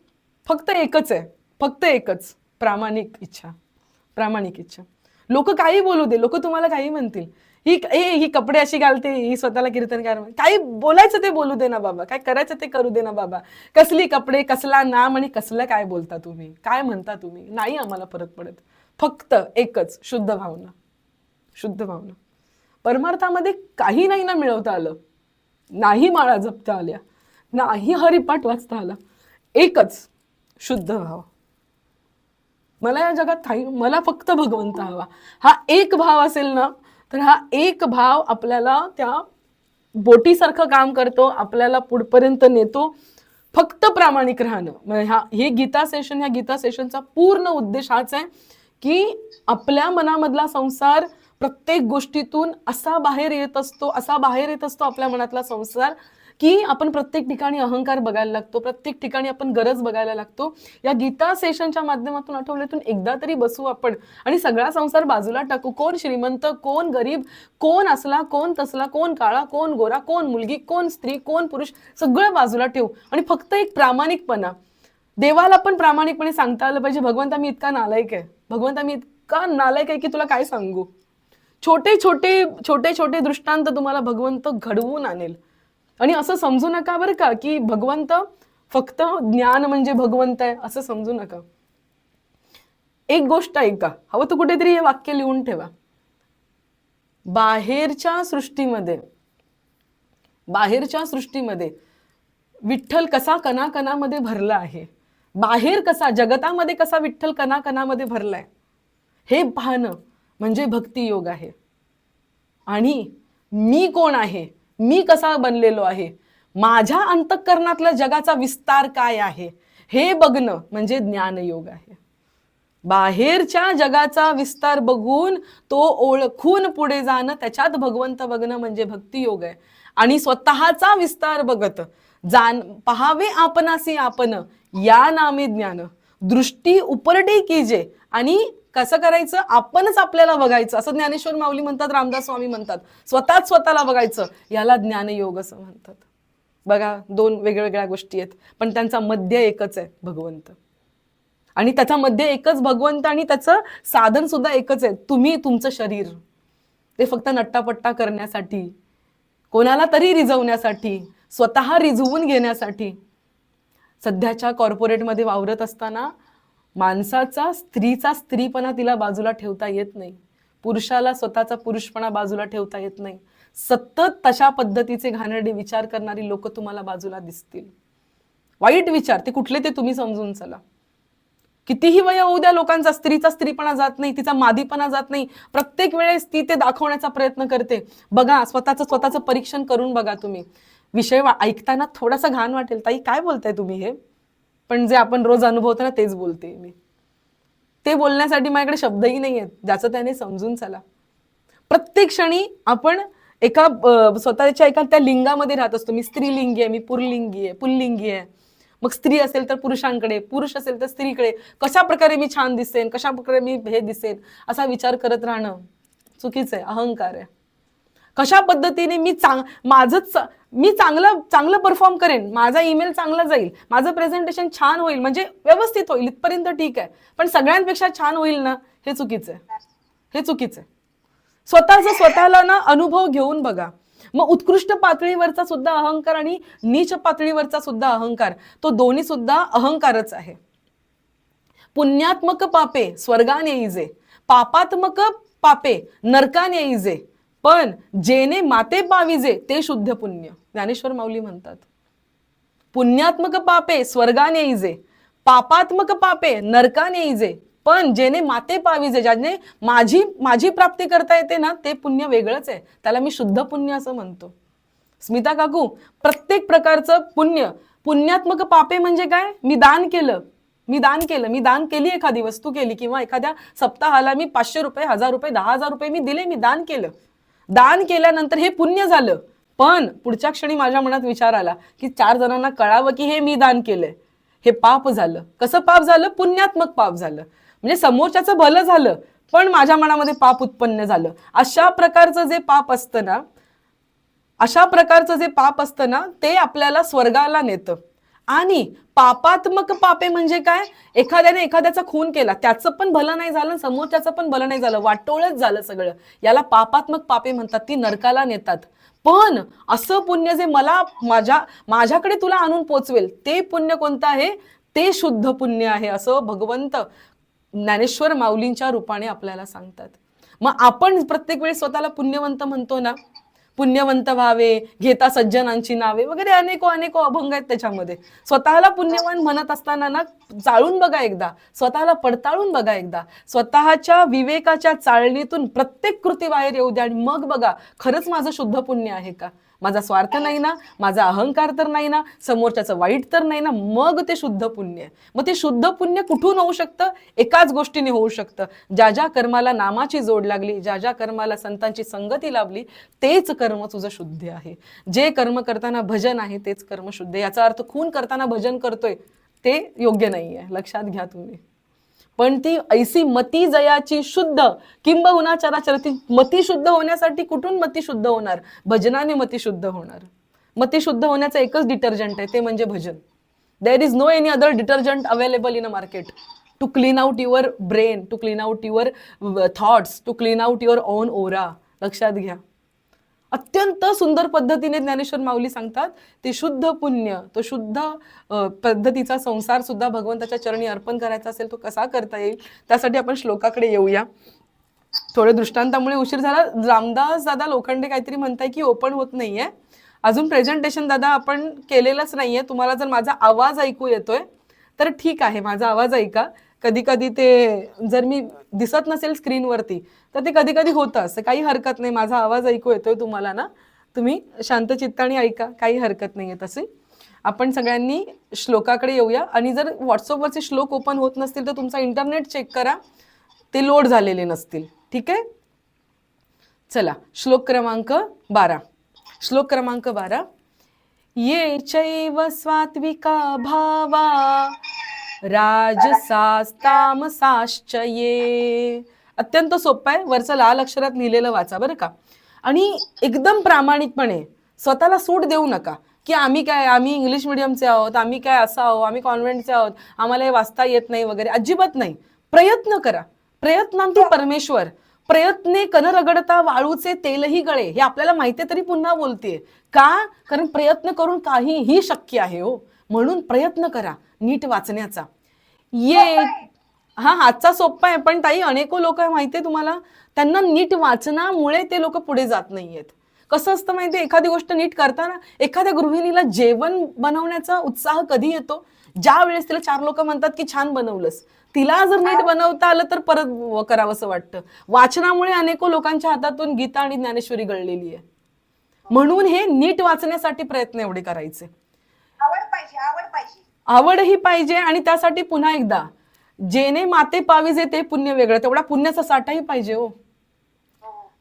फक्त एकच प्रामाणिक इच्छा. लोक काही बोलू दे, लोक तुम्हाला काही म्हणतील, ही कपडे अशी घालते, ही स्वतःला कीर्तनकार काही बोलायचं ते बोलू दे ना बाबा, काय करायचं ते करू दे ना बाबा. कसली कपडे, कसला नाम आणि कसलं काय बोलता तुम्ही, काय म्हणता तुम्ही, नाही आम्हाला फरक पडत. फक्त एकच, शुद्ध भावना. शुद्ध भावना. परमार्थामध्ये काही नाही ना मिळवता आलं, नाही माळा जपता आल्या, नाही हरिपाठ वाचता आला, एकच शुद्ध भाव. मला या जगात काही, मला फक्त भगवंत हवा. हा एक भाव असेल ना, तर हा एक भाव आपल्याला त्या बोटीसारखं काम करतो, आपल्याला पुढपर्यंत नेतो. फक्त प्रामाणिक राहणं. म्हणजे हे गीता सेशन, ह्या गीता सेशनचा पूर्ण उद्देश हाच आहे की आपल्या मनामधला संसार प्रत्येक गोष्टीतून असा बाहेर येत असतो, असा बाहेर येत असतो आपल्या मनातला संसार, की आपण प्रत्येक ठिकाणी अहंकार बघायला लागतो, प्रत्येक ठिकाणी आपण गरज बघायला लागतो. या गीता सेशनच्या माध्यमातून आठवड्यातून एकदा तरी बसू आपण आणि सगळा संसार बाजूला टाकू. कोण श्रीमंत, कोण गरीब, कोण असला, कोण तसला, कोण काळा, कोण गोरा, कोण मुलगी, कोण स्त्री, कोण पुरुष, सगळं बाजूला ठेवू आणि फक्त एक प्रामाणिकपणा. देवाला पण प्रामाणिकपणे सांगता आलं पाहिजे, भगवंता मी इतका नालायक आहे, भगवंता मी इतका नालायक आहे की तुला काय सांगू. छोटे छोटे दृष्टांत तुम्हाला भगवंत घडवून आणेल. आणि असं समजू नका बरं का की भगवंत फक्त ज्ञान म्हणजे भगवंत आहे, असं समजू नका. एक गोष्ट ऐका, हवं तर कुठेतरी हे वाक्य लिहून ठेवा. बाहेरच्या सृष्टीमध्ये विठ्ठल कसा कणाकणामध्ये भरला आहे, बाहेर कसा, जगतामध्ये कसा विठ्ठल कणाकणामध्ये भरलाय, हे पाहणं म्हणजे भक्ती योग आहे. आणि मी कोण आहे, मी कसा बनलेलो आहे, माझ्या अंतःकरणातल्या जगाचा विस्तार काय आहे, हे बघणं म्हणजे ज्ञानयोग आहे. बाहेरच्या जगाचा विस्तार बघून तो ओळखून पुढे जाणं, त्याच्यात भगवंत बघणं म्हणजे भक्ती योग आहे. आणि स्वतःचा विस्तार बघत पहावे आपणासी आपण, या नामे ज्ञान दृष्टी उपरटे कीजे. आणि कसं करायचं, आपणच आपल्याला बघायचं, असं ज्ञानेश्वर माऊली म्हणतात, रामदास स्वामी म्हणतात, स्वतःच स्वतःला बघायचं, याला ज्ञानयोग असं म्हणतात. बघा, दोन वेगवेगळ्या गोष्टी आहेत, पण त्यांचा मध्य एकच आहे, भगवंत. आणि त्याचा मध्य एकच भगवंत, आणि त्याचं साधन सुद्धा एकच आहे, तुम्ही, तुमचं शरीर. ते फक्त नट्टापट्टा करण्यासाठी, कोणाला तरी रिझवण्यासाठी, स्वतः रिझवून घेण्यासाठी. सध्याच्या कॉर्पोरेटमध्ये वावरत असताना माणसाचा, स्त्रीचा स्त्रीपणा तिला बाजूला ठेवता येत नाही, पुरुषाला स्वतःचा पुरुषपणा बाजूला ठेवता येत नाही. सतत तशा पद्धतीचे घाणेरडे विचार करणारी लोक तुम्हाला बाजूला दिसतील. वाईट विचार, ते कुठले ते तुम्ही समजून चला. कितीही वय होऊ द्या लोकांचा, स्त्रीचा स्त्रीपणा जात नाही, तिचा मादीपणा जात नाही. प्रत्येक वेळेस ती ते दाखवण्याचा प्रयत्न करते. बघा, स्वतःचं परीक्षण करून बघा तुम्ही. विषय ऐकताना थोडासा घाण वाटेल, ताई काय बोलताय तुम्ही हे, पण जे आपण रोज अनुभवतो ना तेच बोलते मी. ते बोलण्यासाठी माझ्याकडे शब्दही नाही आहेत, ज्याचं त्याने समजून चला. प्रत्येक क्षणी आपण एका स्वतःच्या एका त्या लिंगामध्ये राहत असतो. मी स्त्रीलिंगी आहे, मी पुल्लिंगी आहे. मग स्त्री असेल तर पुरुषांकडे, पुरुष असेल तर स्त्रीकडे. कशा प्रकारे मी छान दिसेन, कशा प्रकारे मी हे दिसेन, असा विचार करत राहणं चुकीचं आहे, अहंकार आहे. कशा पद्धतीने मी चांगलं परफॉर्म करेन, माझा ईमेल चांगला जाईल, माझं प्रेझेंटेशन छान होईल, म्हणजे व्यवस्थित होईल, इथपर्यंत ठीक आहे, पण सगळ्यांपेक्षा छान होईल ना, हे चुकीचं आहे. स्वतःला ना अनुभव घेऊन बघा. मग उत्कृष्ट पातळीवरचा सुद्धा अहंकार आणि नीच पातळीवरचा सुद्धा अहंकार, तो दोन्ही सुद्धा अहंकारच आहे. पुण्यात्मक पापे स्वर्गाने येईजे, पापात्मक पापे नरकाने येईजे, पण जेने माते पाविजे ते शुद्ध पुण्य. ज्ञानेश्वर माऊली म्हणतात, पुण्यात्मक पापे स्वर्गाने येईजे, पापात्मक पापे नरकाने येईजे, पण जेने माते पाविजे, ज्याने माझी प्राप्ती करता येते ना, ते पुण्य वेगळंच आहे, त्याला मी शुद्ध पुण्य असं म्हणतो. स्मिता काकू, प्रत्येक प्रकारचं पुण्यात्मक पापे म्हणजे काय, मी दान केली, एखादी वस्तू केली, किंवा एखाद्या सप्ताहाला मी 500 रुपये, 1000 रुपये, 10,000 रुपये मी दिले, मी दान केलं. दान केल्यानंतर हे पुण्य झालं, पण पुढच्या क्षणी माझ्या मनात विचार आला की 4 जणांना कळावं की हे मी दान केलंय, हे पाप झालं. कसं पाप झालं, पुण्यात्मक पाप झालं, म्हणजे समोरच्याचं भलं झालं, पण माझ्या मनामध्ये पाप उत्पन्न झालं. अशा प्रकारचं जे पाप असतं ना, ते आपल्याला स्वर्गाला नेतं. आणि पापात्मक पापे म्हणजे काय? एखाद्याने एखाद्याचा खून केला, त्याचं पण भलं नाही झालं, समोरच्याचं पण भलं नाही झालं, वाटोळच झालं सगळं, याला पापात्मक पापे म्हणतात, ती नरकाला नेतात. पण असं पुण्य जे मला माझ्याकडे तुला आणून पोचवेल, ते पुण्य कोणतं आहे? ते शुद्ध पुण्य आहे, असं भगवंत ज्ञानेश्वर माऊलींच्या रूपाने आपल्याला सांगतात. मग आपण प्रत्येक वेळेस स्वतःला पुण्यवंत म्हणतो ना, पुण्यवंत व्हावे, घेता सज्जनांची नावे वगैरे अनेको अनेको अभंग आहेत त्याच्यामध्ये. स्वतःला पुण्यवान म्हणत असताना ना, चाळून बघा एकदा, स्वतःला पडताळून बघा एकदा, स्वतःच्या विवेकाच्या चाळणीतून प्रत्येक कृती बाहेर येऊ द्या आणि मग बघा खरंच माझं शुद्ध पुण्य आहे का, माझा स्वार्थ नाही ना, माझा अहंकार तर नाही ना, समोरच्याचं वाईट तर नाही ना, मग ते शुद्ध पुण्य आहे. मग ते शुद्ध पुण्य कुठून होऊ शकतं? एकाच गोष्टीने होऊ शकतं, ज्या ज्या कर्माला नामाची जोड लागली, ज्या ज्या कर्माला संतांची संगती लाभली, तेच कर्म तुझं शुद्ध आहे. जे कर्म करताना भजन आहे तेच कर्म शुद्ध. याचा अर्थ खून करताना भजन करतोय ते योग्य नाहीये, लक्षात घ्या तुम्ही. पण ती ऐसी मती जयाची शुद्ध, किंबहुना चराचर. ती मती शुद्ध होण्यासाठी कुठून मती शुद्ध होणार? भजनाने मती शुद्ध होणार. मती शुद्ध होण्याचं एकच डिटर्जंट आहे, ते म्हणजे भजन. There is no any other detergent available in a market to clean out your brain, to clean out your thoughts, to clean out your own aura. लक्षात घ्या. अत्यंत सुंदर पद्धतीने ज्ञानेश्वर माऊली सांगतात, ते शुद्ध पुण्य, तो शुद्ध पद्धतीचा संसार सुद्धा भगवंताच्या चरणी अर्पण करायचा असेल, तो कसा करता येईल, त्यासाठी आपण श्लोकाकडे येऊया. थोडे दृष्टांतामुळे उशीर झाला. रामदास दादा लोखंडे काहीतरी म्हणताय की ओपन होत नाहीये अजून प्रेझेंटेशन. दादा आपण केलेलंच नाहीये. तुम्हाला जर माझा आवाज ऐकू येतोय तर ठीक आहे, माझा आवाज ऐका. कधी कधी ते जर मी दिसत नसेल स्क्रीनवरती तर ते कधी कधी होतं, असं काही हरकत नाही. माझा आवाज ऐकू येतोय तुम्हाला ना, तुम्ही शांत चित्ताने ऐका, काही हरकत नाहीये तशी. आपण सगळ्यांनी श्लोकाकडे येऊया. आणि जर व्हॉट्सअपवरचे श्लोक ओपन होत नसतील तर तुमचा इंटरनेट चेक करा, ते लोड झालेले नसतील. ठीक आहे, चला श्लोक क्रमांक 12. श्लोक क्रमांक 12. ये चैव स्वात्विका भावा राजसास्तामसाश्च ये. अत्यंत सोपं आहे, वरचं लाल अक्षरात लिहिलेलं वाचा बरं का. आणि एकदम प्रामाणिकपणे, स्वतःला सूट देऊ नका की आम्ही काय, आम्ही इंग्लिश मिडियमचे आहोत, आम्ही काय असं आहोत, आम्ही कॉन्व्हेंटचे आहोत, आम्हाला हे वाचता येत नाही वगैरे. अजिबात नाही. प्रयत्न करा. प्रयत्नांती परमेश्वर. प्रयत्ने कन रगडता वाळूचे तेलही गळे, हे आपल्याला माहितीये तरी पुन्हा बोलतेय का? कारण प्रयत्न करून काहीही शक्य आहे हो. म्हणून प्रयत्न करा नीट वाचण्याचा. ये हा हातचा सोप्पा आहे, पण ताई अनेको लोक माहितीये तुम्हाला, त्यांना नीट वाचनामुळे ते लोक पुढे जात नाहीयेत. कसं असतं माहितीये, एखादी गोष्ट नीट करताना, एखाद्या गृहिणीला जेवण बनवण्याचा उत्साह कधी येतो? ज्या वेळेस तिला 4 लोक म्हणतात की छान बनवलंस. तिला जर नीट बनवता आलं तर परत करावंसं वाटतं. वाचनामुळे अनेको लोकांच्या हातातून गीता आणि ज्ञानेश्वरी गळलेली आहे. म्हणून हे नीट वाचण्यासाठी प्रयत्न एवढे करायचे. आवडही पाहिजे. आणि त्यासाठी पुन्हा एकदा, जेने माते पाविजे ते पुण्य वेगळं, तेवढा पुण्याचा साठाही पाहिजे हो.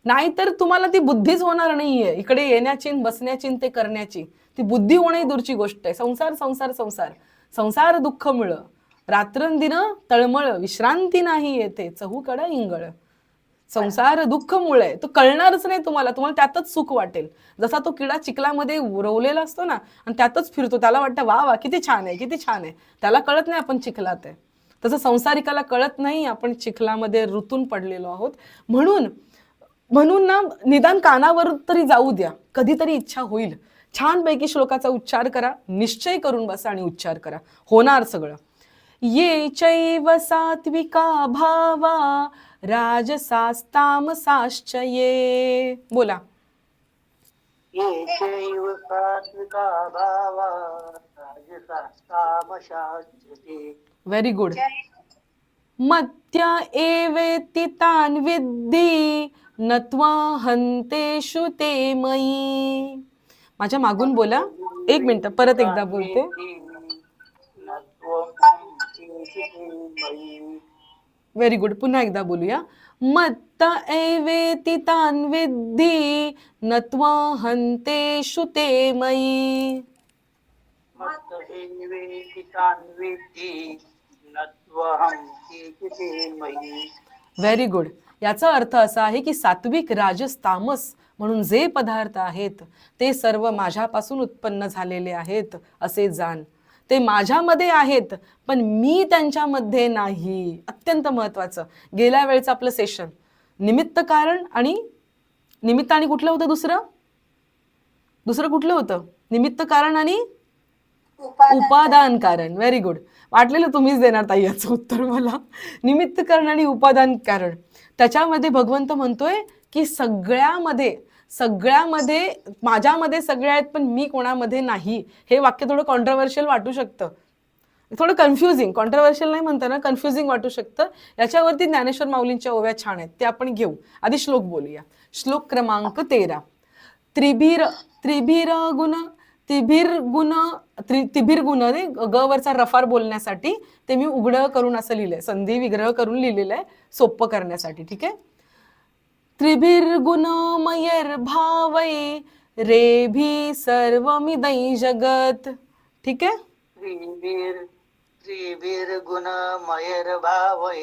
नाहीतर तुम्हाला ती बुद्धीच होणार नाहीये, इकडे येण्याची बसण्याची ते करण्याची. ती बुद्धी होणे दूरची गोष्ट आहे. संसार संसार संसार संसार दुःख मिळ, रात्रंदिन तळमळ, विश्रांती नाही येते चहूकडं इंगळ. संसार दुःख मुळ आहे, तो कळणारच नाही तुम्हाला. तुम्हाला त्यातच सुख वाटेल. जसा तो किडा चिखलामध्ये रोवलेला असतो ना आणि त्यातच फिरतो, त्याला वाटतं वा वा किती छान आहे, किती छान आहे. त्याला कळत नाही आपण चिखलात आहे. तसं संसारिकाला कळत नाही आपण चिखलामध्ये ऋतून पडलेलो आहोत. म्हणून ना, निदान कानावर तरी जाऊ द्या, कधीतरी इच्छा होईल. छानपैकी श्लोकाचा उच्चार करा, निश्चय करून बसा आणि उच्चार करा, होणार सगळं. ये चैव सात्विका भावा राजसास्तामसाश्च ये. बोला.
ये चैव सात्विका भावा राजसास्तामसाश्च ये.
Very good. मत्या एवेति तान् विद्धी नत्वा हन्तेषु ते मयी. माझ्या मागून बोला, 1 मिनिट, परत एकदा बोलते. Very good. पुन्हा एकदा बोलूया. मत्त एवेति तान् विद्धी नत्वा हन्तेषु ते मयी. Very good. याचा अर्थ असा आहे की सात्विक, राजस, तामस म्हणून जे पदार्थ आहेत ते सर्व माझ्यापासून उत्पन्न झालेले आहेत असे जाण. ते माझ्यामध्ये आहेत पण मी त्यांच्यामध्ये नाही. अत्यंत महत्वाचं. गेल्या वेळेचं आपलं सेशन निमित्त कारण आणि निमित्त आणि कुठलं होतं दुसरं कुठलं होतं? निमित्त कारण आणि उपादान कारण. Very good. वाटलेलं तुम्हीच देणार ताई याचं उत्तर मला. निमित्त कारण आणि उपादान कारण. त्याच्यामध्ये भगवंत म्हणतोय की सगळ्यामध्ये माझ्यामध्ये सगळे आहेत पण मी कोणामध्ये नाही. हे वाक्य थोडं कॉन्ट्रोवर्शियल वाटू शकतं, थोडं कन्फ्युजिंग. कॉन्ट्रोवर्शियल नाही म्हणताना कन्फ्युजिंग वाटू शकतं. याच्यावरती ज्ञानेश्वर माऊलींच्या ओव्या छान आहेत, ते आपण घेऊ. आधी श्लोक बोलूया. श्लोक क्रमांक 13. त्रिभीर गुण रे ग वरचा रफार बोलण्यासाठी ते मी उघडं करून असं लिहिलंय, संधी विग्रह करून लिहिलेलं आहे सोपं करण्यासाठी. ठीक आहे. त्रिभिर्गुण मयर भावै रेभी सर्वमिदै जगत. ठीक आहे.
त्रिभिर्गुणमयैर्भावैः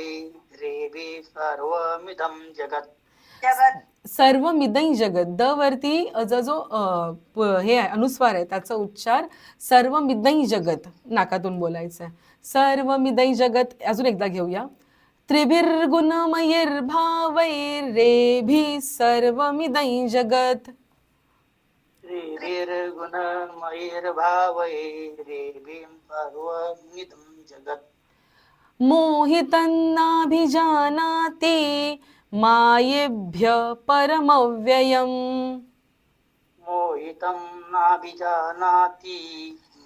रेभिः सर्वमिदं जगत्.
सर्वमिदै जगत. द वरती जो हे आहे अनुस्वार आहे त्याचा उच्चार सर्वमिदै जगत नाकातून बोलायचा आहे. सर्वमिदै जगत. अजून एकदा घेऊया. त्रिभिर्गुणमयैर्भावैरेभिः सर्वमिदै जगत.
त्रिभिर्गुणमयैर्भावैरेभिः सर्वमिदं जगत्.
मोहितन्नाभिजानाति मायेभ्य परमव्ययम्.
मोहितं नाभिजानाति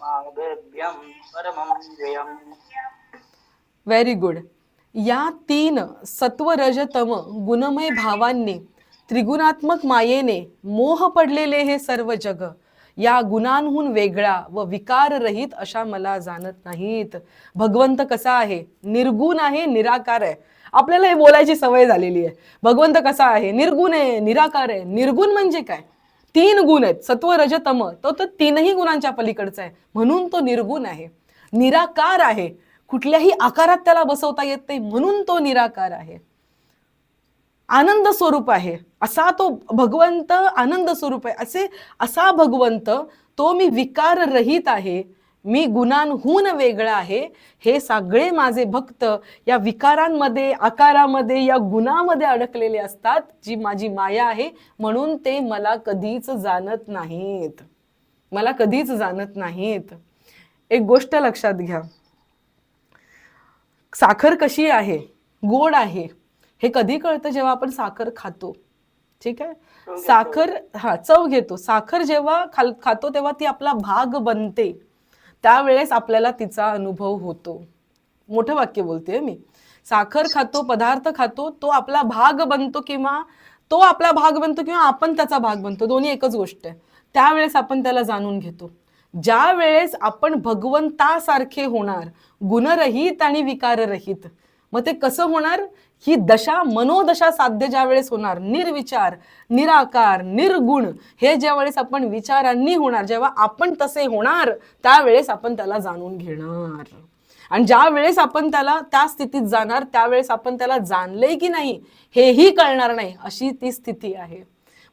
मायेभ्यं परमं व्ययम्.
Very good. या 3 सत्व रज तम गुणमय भावांनी त्रिगुणात्मक मायेने मोह पडलेले हे सर्व जग या गुणांहून वेगळा व विकाररहित अशा मला जाणत नाहीत. भगवंत कसा आहे? निर्गुण आहे, निराकार आहे. आपल्याला हे बोलायची सवय झालेली आहे. भगवंत कसा आहे? निर्गुण आहे, निराकार आहे. निर्गुण म्हणजे काय? 3 गुण आहेत, सत्व रज तम. तो 3ही गुणांच्या पलीकडचा आहे म्हणून तो निर्गुण आहे. निराकार आहे, कुठल्याही आकारात त्याला बसवता येत नाही म्हणून तो निराकार आहे. आनंद स्वरूप आहे असा तो भगवंत. आनंद स्वरूप आहे असा भगवंत तो मी विकार रहित आहे, मी गुणांहून वेगळा आहे. हे सगळे माझे भक्त या विकारांमध्ये, आकारामध्ये, या गुणामध्ये अडकलेले असतात, जी माझी माया आहे. म्हणून ते मला कधीच जाणत नाहीत. मला कधीच जाणत नाहीत. एक गोष्ट लक्षात घ्या. साखर कशी आहे? गोड आहे. हे कधी कळतं? जेव्हा आपण साखर खातो. ठीक आहे. साखर चव घेतो. साखर जेव्हा खातो तेव्हा ती आपला भाग बनते, त्यावेळेस आपल्याला तिचा अनुभव होतो. मोठं वाक्य बोलते मी. साखर खातो, पदार्थ खातो, तो आपला भाग बनतो किंवा आपण त्याचा भाग बनतो. दोन्ही एकच गोष्ट आहे. त्यावेळेस आपण त्याला जाणून घेतो. ज्या वेळेस आपण भगवंतासारखे होणार, गुणरहित आणि विकाररहित, मग ते कसं होणार? ही दशा, मनोदशा साध्य ज्या वेळेस होणार, निर्विचार, निराकार, निर्गुण, हे ज्या वेळेस आपण विचारांनी होणार, जेव्हा आपण तसे होणार त्यावेळेस आपण त्याला जाणून घेणार. आणि ज्या वेळेस आपण त्याला त्या स्थितीत जाणार त्यावेळेस आपण त्याला जाणले की नाही हेही कळणार नाही, अशी ती स्थिती आहे.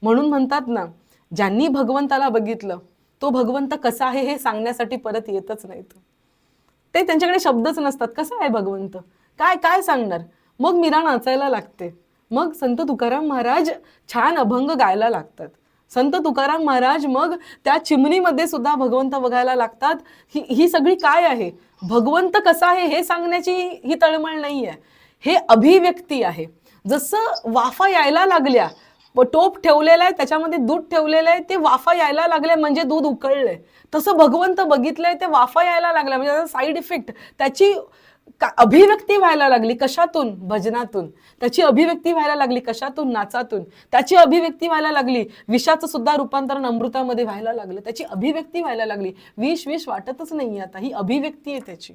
म्हणून म्हणतात ना, ज्यांनी भगवंताला बघितलं तो भगवंत कसा आहे हे सांगण्यासाठी परत येतच नाहीत. ते त्यांच्याकडे शब्दच नसतात. कसा आहे भगवंत? काय सांगणार? मग मीरा नाचायला लागते. मग संत तुकाराम महाराज छान अभंग गायला लागतात. संत तुकाराम महाराज मग त्या चिमणीमध्ये सुद्धा भगवंत बघायला लागतात. ही सगळी काय आहे? भगवंत कसा आहे हे सांगण्याची ही तळमळ नाही आहे, हे अभिव्यक्ती आहे. जसं वाफा यायला लागल्या, टोप ठेवलेला आहे त्याच्यामध्ये दूध ठेवलेलं आहे, ते वाफा यायला लागले म्हणजे दूध उकळलंय. तसं भगवंत बघितलंय, ते वाफा यायला लागल्या म्हणजे त्याचा साईड इफेक्ट, त्याची अभिव्यक्ती व्हायला लागली. कशातून? भजनातून. त्याची अभिव्यक्ती व्हायला लागली. कशातून? नाचातून. त्याची अभिव्यक्ती व्हायला लागली. विषाचं सुद्धा रूपांतरण अमृतामध्ये व्हायला लागलं. त्याची अभिव्यक्ती व्हायला लागली. विष वाटतच नाही आता, ही अभिव्यक्ती आहे त्याची.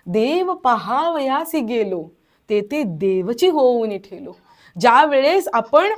देव पहावयासी गेलो, ते देवची होऊन ठेलो. ज्या वेळेस आपण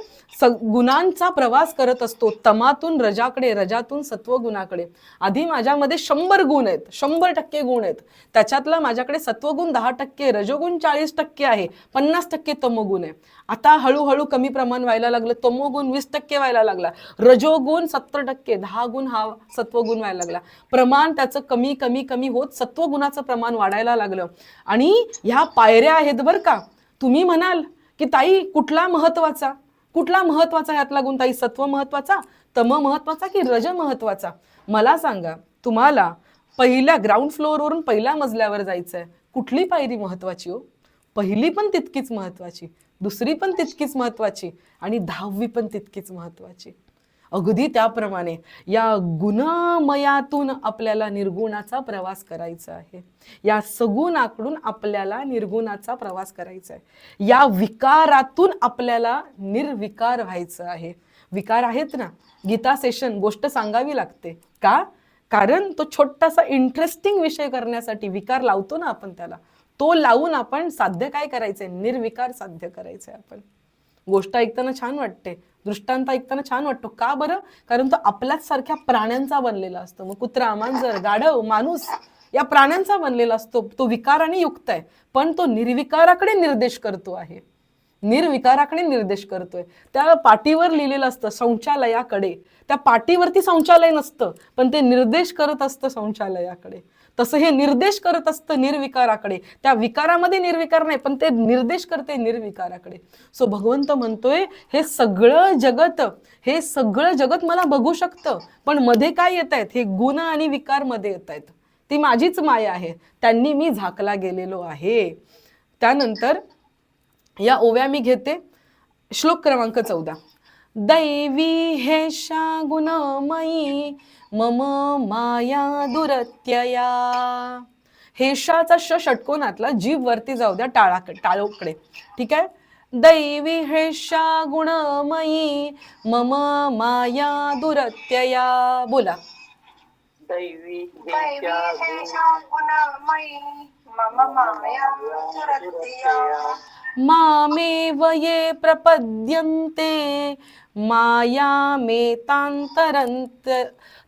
गुणांचा प्रवास करत असतो, तमातून रजाकडे, रजातून सत्वगुणाकडे. आधी माझ्यामध्ये 100 गुण आहेत, 100% गुण आहेत, त्याच्यातला माझ्याकडे सत्वगुण 10%, रजोगुण 40% आहे, 50% तमोगुण आहे. आता हळूहळू कमी प्रमाण व्हायला लागलं, तमोगुण 20% व्हायला लागला, रजोगुण 70%, 10 गुण हा सत्वगुण व्हायला लागला. प्रमाण त्याचं कमी कमी कमी होत सत्वगुणाचं प्रमाण वाढायला लागलं. आणि ह्या पायऱ्या आहेत बरं का. तुम्ही म्हणाल की ताई कुठला महत्वाचा ह्यातला गुण ताई, सत्व महत्वाचा, तम महत्वाचा की रज महत्वाचा? मला सांगा, तुम्हाला पहिल्या ग्राउंड फ्लोअरवरून पहिल्या मजल्यावर जायचंय, कुठली पायरी महत्वाची हो? पहिली पण तितकीच महत्वाची, दुसरी पण तितकीच महत्वाची, आणि 10वी पण तितकीच महत्वाची. अगदी त्याप्रमाणे या गुणमयातून आपल्याला निर्गुणाचा प्रवास करायचा आहे. या सगुणाकडून आपल्याला निर्गुणाचा प्रवास करायचा आहे. या विकारातून आपल्याला निर्विकार व्हायचं आहे. विकार आहेत ना, गीता सेशन गोष्ट सांगावी लागते का? कारण तो छोटासा इंटरेस्टिंग विषय करण्यासाठी विकार लावतो ना आपण त्याला, तो लावून आपण साध्य काय करायचंय? निर्विकार साध्य करायचंय. आपण गोष्ट ऐकताना छान वाटते, दृष्टांत ऐकताना छान वाटतो. का बरं? कारण तो आपल्याच सारख्या प्राण्यांचा बनलेला असतो. मग कुत्रा, मांजर, गाढव, माणूस या प्राण्यांचा बनलेला असतो. तो विकाराने युक्त आहे, पण तो निर्विकाराकडे निर्देश करतो आहे, निर्विकाराकडे निर्देश करतोय. त्या पाटीवर लिहिलेलं असतं शौचालयाकडे, त्या पाटीवरती शौचालय नसतं, पण ते निर्देश करत असतं शौचालयाकडे. तसं हे निर्देश करत असतं निर्विकाराकडे. त्या विकारामध्ये निर्विकार नाही, पण ते निर्देश करते निर्विकाराकडे. सो भगवंत म्हणतोय हे सगळं जगत मला बघू शकतं, पण मध्ये काय येत आहेत? हे गुण आणि विकार मध्ये येत आहेत. ती माझीच माया आहे, त्यांनी मी झाकला गेलेलो आहे. त्यानंतर या ओव्या मी घेते. श्लोक क्रमांक 14. दैवी हेषा गुणमयी मम माया दुरत्यया. हेषाचा षटकोनातला जीभ वरती जाऊ द्या, टाळोकडे. ठीक आहे. दैवी हेषा गुणमयी मम माया दुरत्यया. बोला.
दैवी
मामेव ये प्रपद्यन्ते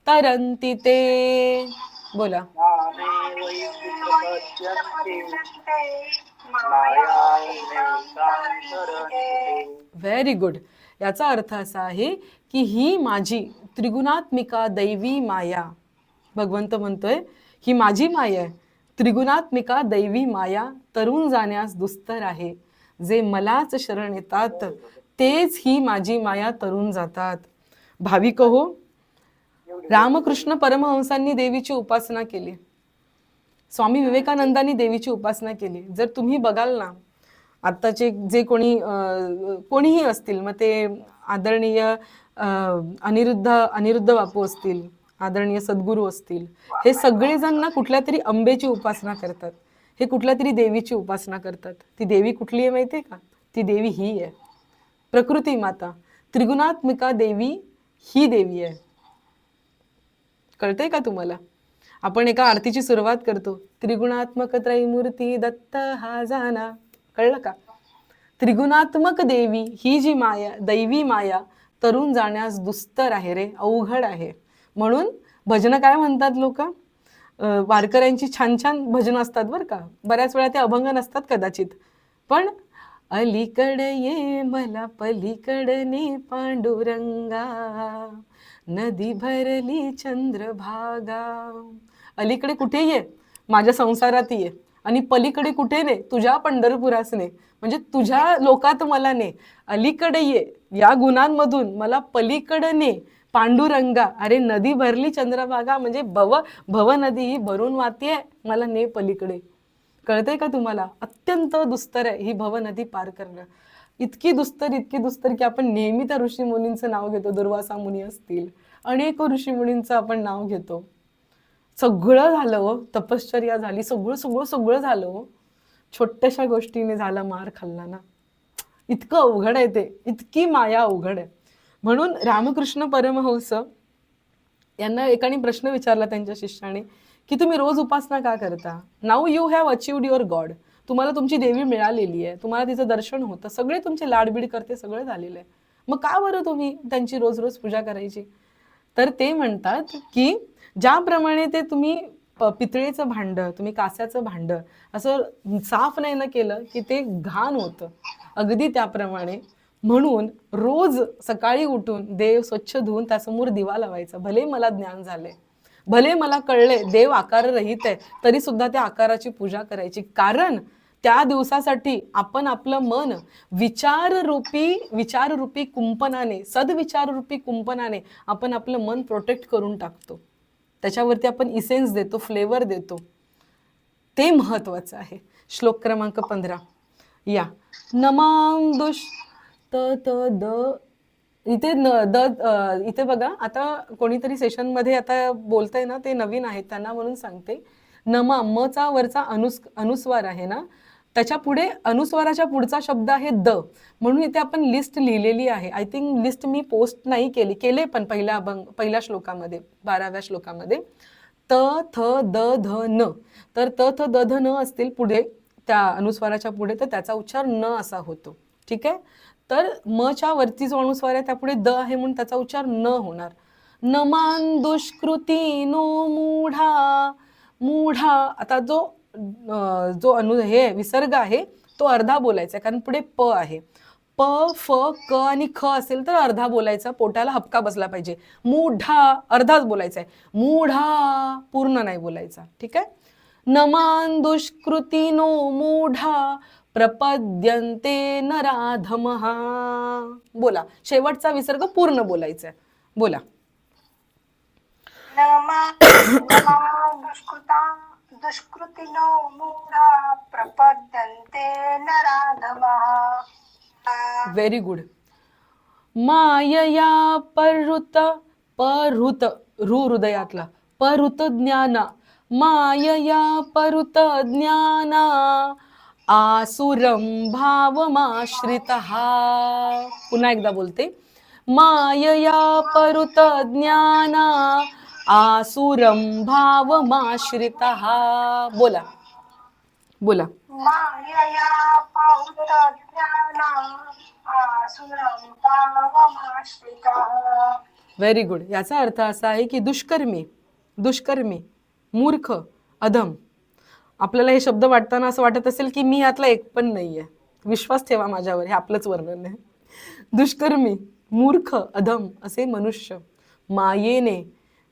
तरन्ति ते. बोला. Very good. याचा अर्थ असा आहे की ही माझी त्रिगुणात्मिका दैवी माया, भगवंत म्हणतोय ही माझी माया आहे, त्रिगुणात्मिका दैवी माया तरुण जाण्यास दुस्तर आहे. जे मलाच शरण येतात तेच ही माझी माया तरुण जातात. भाविक हो, रामकृष्ण परमहंसांनी देवीची उपासना केली, स्वामी विवेकानंदांनी देवीची उपासना केली. जर तुम्ही बघाल ना, आत्ताचे जे कोणीही असतील, मग ते आदरणीय अनिरुद्ध बापू असतील, आदरणीय सद्गुरू असतील, हे सगळेजण ना कुठल्या तरी अंबेची उपासना करतात, हे कुठल्या तरी देवीची उपासना करतात. ती देवी कुठली आहे माहिती आहे का? ती देवी ही आहे, प्रकृती माता, त्रिगुणात्मिका देवी ही देवी आहे. कळतंय का तुम्हाला? आपण एका आरतीची सुरुवात करतो, त्रिगुणात्मक त्रैमूर्ती दत्त हा जाना. कळलं का? त्रिगुणात्मक देवी ही जी माया, दैवी माया तरुण जाण्यास दुस्तर आहे रे, अवघड आहे. म्हणून भजन काय म्हणतात लोक, वारकऱ्यांची छान छान भजन असतात बरं का. बऱ्याच वेळा ते अभंग नसतात कदाचित, पण अलीकडे ये मला पलीकडने पांडुरंगा, नदी भरली चंद्रभागा. अलीकडे कुठे ये? माझ्या संसारात ये. आणि पलीकडे कुठे ने? तुझ्या पंढरपुरास ने, म्हणजे तुझ्या लोकात मला ने. अलीकडे ये, या गुणांमधून मला पलीकडे ने पांडुरंगा. अरे नदी भरली चंद्रभागा, म्हणजे भव नदी ही भरून वाहतीये, मला ने पलीकडे. कळतंय का तुम्हाला? अत्यंत दुस्तर आहे ही भव नदी पार करणं. इतकी दुस्तर की आपण नेहमी त्या ऋषी मुनींचं नाव घेतो. दुर्वासा मुनी असतील, अनेक ऋषी मुनींचं आपण नाव घेतो. सगळं झालं हो, तपश्चर्या झाली, सगळं झालं हो, छोट्याशा गोष्टीने झाला मार खाल्ला ना. इतकं अवघड आहे ते, इतकी माया अवघड आहे. म्हणून रामकृष्ण परमहंस यांना एकाने प्रश्न विचारला त्यांच्या शिष्याने की तुम्ही रोज उपासना का करता? Now you have achieved your God. तुम्हाला तुमची देवी मिळालेली आहे, तुम्हाला तिचं दर्शन होतं, सगळे तुमचे लाडबीड करते, सगळं झालेलं आहे, मग का बरं तुम्ही त्यांची रोज रोज पूजा करायची? तर ते म्हणतात की ज्याप्रमाणे ते तुम्ही पितळेचं भांड, तुम्ही कास्याचं भांड असं साफ नाही ना केलं की ते घाण होतं, अगदी त्याप्रमाणे म्हणून रोज सकाळी उठून देव स्वच्छ धुवून त्यासमोर दिवा लावायचा. भले मला ज्ञान झालंय, भले मला कळले देव आकार रहित आहे, तरी सुद्धा त्या आकाराची पूजा करायची. कारण त्या दिवसासाठी आपण आपलं मन विचाररूपी कुंपणाने, सदविचाररूपी कुंपणाने आपण आपलं मन प्रोटेक्ट करून टाकतो. त्याच्यावरती आपण इसेन्स देतो, फ्लेवर देतो. ते महत्वाचं आहे. श्लोक क्रमांक 15 या. नमां दुष त त द इथे इथे बघा, आता कोणीतरी सेशन मध्ये आता बोलतंय ना, ते नवीन आहेत त्यांना म्हणून सांगते. नमा, मचा वरचा अनुस्वार आहे ना, त्याच्या पुढे अनुस्वाराच्या पुढचा शब्द आहे द, म्हणून इथे आपण लिस्ट लिहिलेली आहे. I think list me post नाही केले पण पहिल्या श्लोकामध्ये 12व्या श्लोकामध्ये त थ द ध न, तर त थ द ध न असतील पुढे त्या अनुस्वाराच्या पुढे, तर त्याचा उच्चार न असा होतो. ठीक आहे. तर मच्या वरती जो अनुस्वार आहे त्यापुढे द आहे म्हणून त्याचा उच्चार न होणार. नमान दुष्कृती नो मूढा. मूढा, आता जो हे विसर्ग आहे तो अर्धा बोलायचा, कारण पुढे प आहे. प फ क आणि ख असेल तर अर्धा बोलायचा, पोटाला हपका बसला पाहिजे. मूढा अर्धाच बोलायचा आहे, मूढा पूर्ण नाही बोलायचा. ठीक आहे. नमान दुष्कृतीनो मूढा प्रपद्यन्ते नराधमः. बोला, शेवटचा विसर्ग पूर्ण बोलायचा आहे. बोला.
दुष्कृतिनो मूढा प्रपद्यन्ते नराधमः.
Very good. मायया परुत रू हृदयातला परुत ज्ञाना, मायया परुत ज्ञाना आसुरं भावमाश्रितः. पुन्हा एकदा बोलते. मायया परुत ज्ञाना आसुरं भावमाश्रितः. बोला बोला.
मायया परुत ज्ञाना आसुरं भावमाश्रितः.
Very good. याचा अर्थ असा आहे की दुष्कर्मी, मूर्ख, अधम. आपल्याला हे शब्द वाटताना असं वाटत असेल की मी यातला एक पण नाहीये, विश्वास ठेवा माझ्यावर, हे आपलंच वर्णन आहे. दुष्कर्मी, मूर्ख, अधम असे मनुष्य मायेने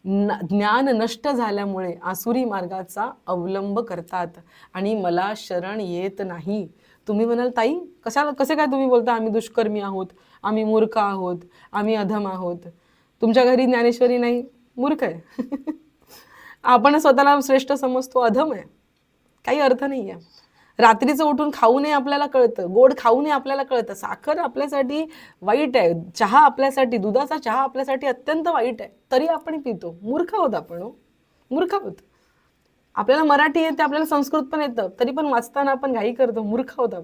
ज्ञान नष्ट झाल्यामुळे आसुरी मार्गाचा अवलंब करतात आणि मला शरण येत नाही. तुम्ही म्हणाल ताई कसे काय तुम्ही बोलता आम्ही दुष्कर्मी आहोत, आम्ही मूर्ख आहोत, आम्ही अधम आहोत? तुमच्या घरी ज्ञानेश्वरी नाही, मूर्ख आहे. आपण स्वतःला श्रेष्ठ समजतो, अधम आहे. काही अर्थ नाही आहे. रात्रीचं उठून खाऊ नये आपल्याला कळतं, गोड खाऊ नये आपल्याला कळतं, साखर आपल्यासाठी वाईट आहे, चहा आपल्यासाठी, दुधाचा चहा आपल्यासाठी अत्यंत वाईट आहे, तरी आपण पितो. मूर्ख आहोत आपण, मूर्ख आहोत. आपल्याला मराठी येते, आपल्याला संस्कृत पण येतं, तरी पण वाचताना आपण घाई करतो. मूर्ख आहोत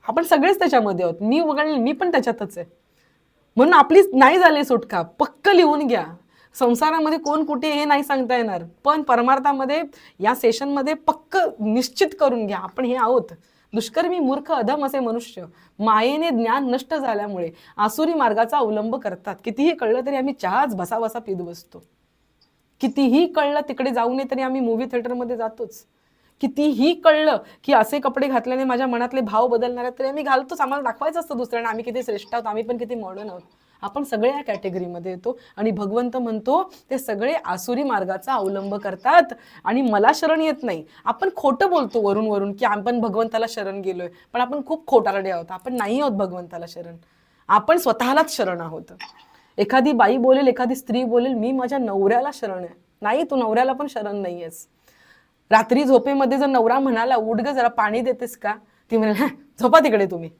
आपण सगळेच त्याच्यामध्ये आहोत. मी पण त्याच्यातच आहे. म्हणून आपली नाही झाली सुटका. पक्क लिहून घ्या. संसारामध्ये कोण कुठे हे नाही सांगता येणार, पण परमार्थामध्ये या सेशनमध्ये पक्क निश्चित करून घ्या, आपण हे आहोत. दुष्कर्मी, मूर्ख, अधम असे मनुष्य मायेने ज्ञान नष्ट झाल्यामुळे आसुरी मार्गाचा अवलंब करतात. कितीही कळलं तरी आम्ही चहाच भसाभसा पीत बसतो. कितीही कळलं तिकडे जाऊ नये तरी आम्ही मूव्ही थिएटरमध्ये जातोच. कितीही कळलं की असे कपडे घातल्याने माझ्या मनातले भाव बदलणार आहेत तरी आम्ही घालतोच. आम्हाला दाखवायचं असतं दुसऱ्यांना आम्ही किती श्रेष्ठ आहोत, आम्ही पण किती मॉडर्न आहोत. आपण सगळे या कॅटेगरीमध्ये येतो आणि भगवंत म्हणतो ते सगळे आसुरी मार्गाचा अवलंब करतात आणि मला शरण येत नाही. आपण खोटं बोलतो वरून की आपण भगवंताला शरण गेलोय, पण आपण खूप खोटारडे आहोत. आपण नाही आहोत भगवंताला शरण, आपण स्वतःलाच शरण आहोत. एखादी बाई बोलेल, एखादी स्त्री बोलेल मी माझ्या नवऱ्याला शरण आहे. नाही, तू नवऱ्याला पण शरण नाहीयेस. रात्री झोपेमध्ये जर नवरा म्हणाला उठ ग जरा पाणी देतेस का, ती म्हणाल झोपा तिकडे तुम्ही.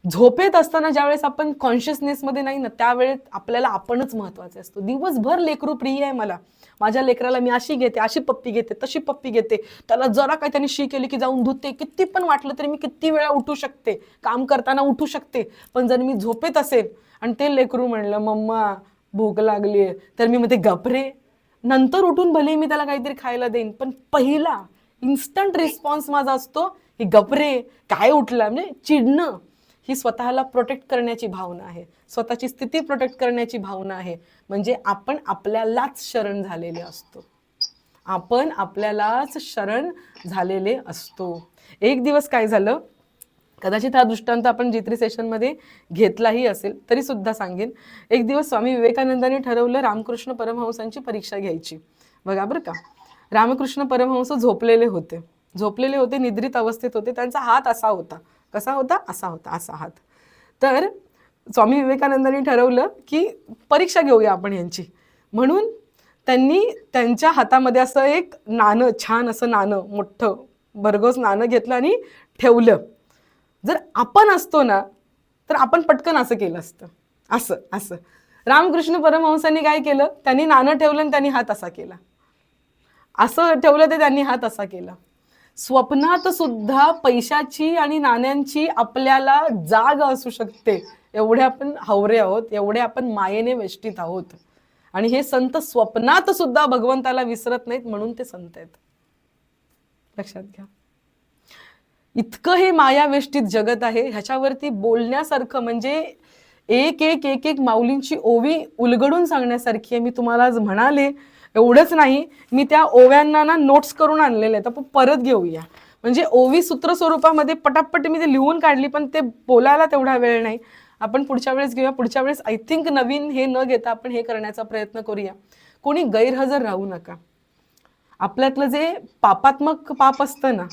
झोपेत असताना ज्यावेळेस आपण कॉन्शियसनेसमध्ये नाही ना, त्यावेळेस आपल्याला आपणच महत्वाचे असतो. दिवसभर लेकरू प्रिय आहे मला, माझ्या लेकराला मी अशी घेते, अशी पप्पी घेते, तशी पप्पी घेते, त्याला जरा काय त्यांनी शी केली की जाऊन धुते, किती पण वाटलं तरी मी किती वेळा उठू शकते, काम करताना उठू शकते. पण जर मी झोपेत असेल आणि ते लेकरू म्हणलं मम्मा भूक लागली तर मी म्हणते गपरे, नंतर उठून भले मी त्याला काहीतरी खायला देईन, पण पहिला इन्स्टंट रिस्पॉन्स माझा असतो ही गपरे काय उठला, म्हणजे चिडणं ही स्वतःला प्रोटेक्ट करण्याची भावना आहे, स्वतःची स्थिती प्रोटेक्ट करण्याची भावना आहे. म्हणजे आपण आपल्यालाच शरण झालेले असतो, आपण आपल्यालाच शरण झालेले असतो. एक दिवस काय झालं, कदाचित हा दृष्टांत आपण G3 सेशनमध्ये घेतलाही असेल तरी सुद्धा सांगेन. एक दिवस स्वामी विवेकानंदांनी ठरवलं रामकृष्ण परमहंसांची परीक्षा घ्यायची. बघा बरं का, रामकृष्ण परमहंस झोपलेले होते, निद्रित अवस्थेत होते. त्यांचा हात असा होता, कसा होता, असा होता, असा हात. तर स्वामी विवेकानंदांनी ठरवलं की परीक्षा घेऊया आपण यांची. म्हणून त्यांनी त्यांच्या हातामध्ये असं एक नाणं, छान असं नाणं, मोठं भरघोस नाणं घेतलं आणि ठेवलं. जर आपण असतो ना तर आपण पटकन असं केलं असतं, असं असं. रामकृष्ण परमहंसांनी काय केलं, त्यांनी नाणं ठेवलं आणि त्यांनी हात असा केला, असं ठेवलं ते त्यांनी हात असा केला. स्वप्नात सुद्धा पैशाची आणि नाण्यांची आपल्याला जाग असू शकते, एवढे आपण हावरे आहोत, एवढे आपण मायेने वेष्टित आहोत. आणि हे संत स्वप्नात सुद्धा भगवंताला विसरत नाहीत, म्हणून ते संत आहेत. लक्षात घ्या, इतकं हे मायावेष्टित जगत आहे. ह्याच्यावरती बोलण्यासारखं म्हणजे एक एक एक एक माऊलींची ओवी उलगडून सांगण्यासारखी आहे. मी तुम्हाला आज म्हणाले, एवढंच नाही, मी त्या ओव्यांना ना नोट्स करून आणलेले आहेत, आपण परत घेऊया. म्हणजे ओवी सूत्र स्वरूपामध्ये पटापट मी ते लिहून काढली, पण ते बोलायला तेवढा वेळ नाही. आपण पुढच्या वेळेस घेऊया. पुढच्या वेळेस आय थिंक नवीन हे न घेता आपण हे करण्याचा प्रयत्न करूया. कोणी गैरहजर राहू नका. आपल्यातलं जे पापात्मक पाप असतं ना,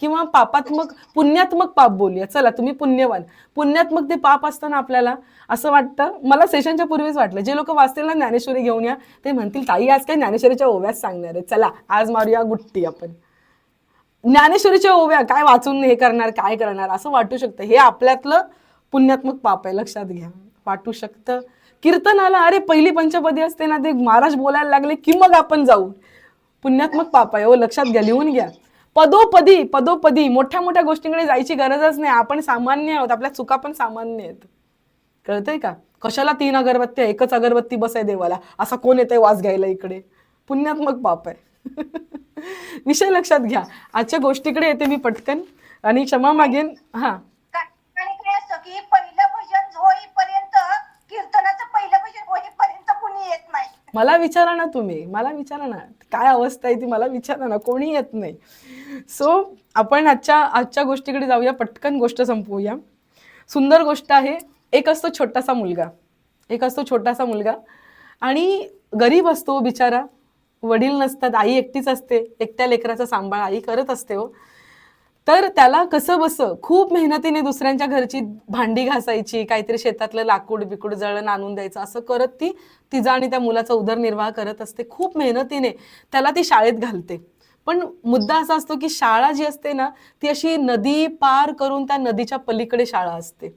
किंवा पापात्मक पुण्यात्मक पाप बोलूया, चला तुम्ही पुण्यवान, पुण्यात्मक ते पाप असताना आपल्याला असं वाटतं, मला सेशनच्या पूर्वीच वाटलं, जे लोक वाचतील ना ज्ञानेश्वरी घेऊन या, ते म्हणतील ताई आज काय ज्ञानेश्वरीच्या ओव्याच सांगणार आहे, चला आज मारूया गुट्टी आपण. ज्ञानेश्वरीच्या ओव्या काय वाचून हे करणार, काय करणार, असं वाटू शकतं. हे आपल्यातलं पुण्यात्मक पाप आहे, लक्षात घ्या, वाटू शकतं. कीर्तनाला अरे पहिली पंचपदी असते ना, ते महाराज बोलायला लागले की मग आपण जाऊ, पुण्यात्मक पाप आहे. हो, लक्षात घ्या, लिहून घ्या. पदोपदी पदोपदी मोठ्या मोठ्या गोष्टींकडे जायची गरजच नाही. आपण सामान्य आहोत, आपल्या चुका पण सामान्य आहेत. कळतंय का? कशाला 3 अगरबत्त्या, एकच अगरबत्ती बस आहे देवाला, असा कोण येतंय वास घ्यायला इकडे, पुण्यात्मक पाप आहे. विषय लक्षात घ्या. आजच्या गोष्टीकडे येते मी पटकन आणि क्षमा मागेन. हा,
आणि काय असतं की पहिलं भजन होईपर्यंत, कीर्तनाचं पहिलं भजन होईपर्यंत कुणी येत नाही.
मला विचारा ना, तुम्ही मला विचारा ना, काय अवस्था आहे ती मला विचारा ना, कोणी येत नाही. सो आपण आजच्या गोष्टीकडे जाऊया, पटकन गोष्ट संपवूया. सुंदर गोष्ट आहे. एक असतो छोटासा मुलगा आणि गरीब असतो बिचारा, वडील नसतात, आई एकटीच असते, एकट्या लेकराचा सांभाळ आई करत असते. हो, तर त्याला कसं बस खूप मेहनतीने दुसऱ्यांच्या घरची भांडी घासायची, काहीतरी शेतातलं लाकूड बिकूड जळण आणून द्यायचं, असं करत ती तिचा आणि त्या मुलाचा उदरनिर्वाह करत असते. खूप मेहनतीने त्याला ती शाळेत घालते. पण मुद्दा असा असतो की शाळा जी असते ना, ती अशी नदी पार करून त्या नदीच्या पलीकडे शाळा असते.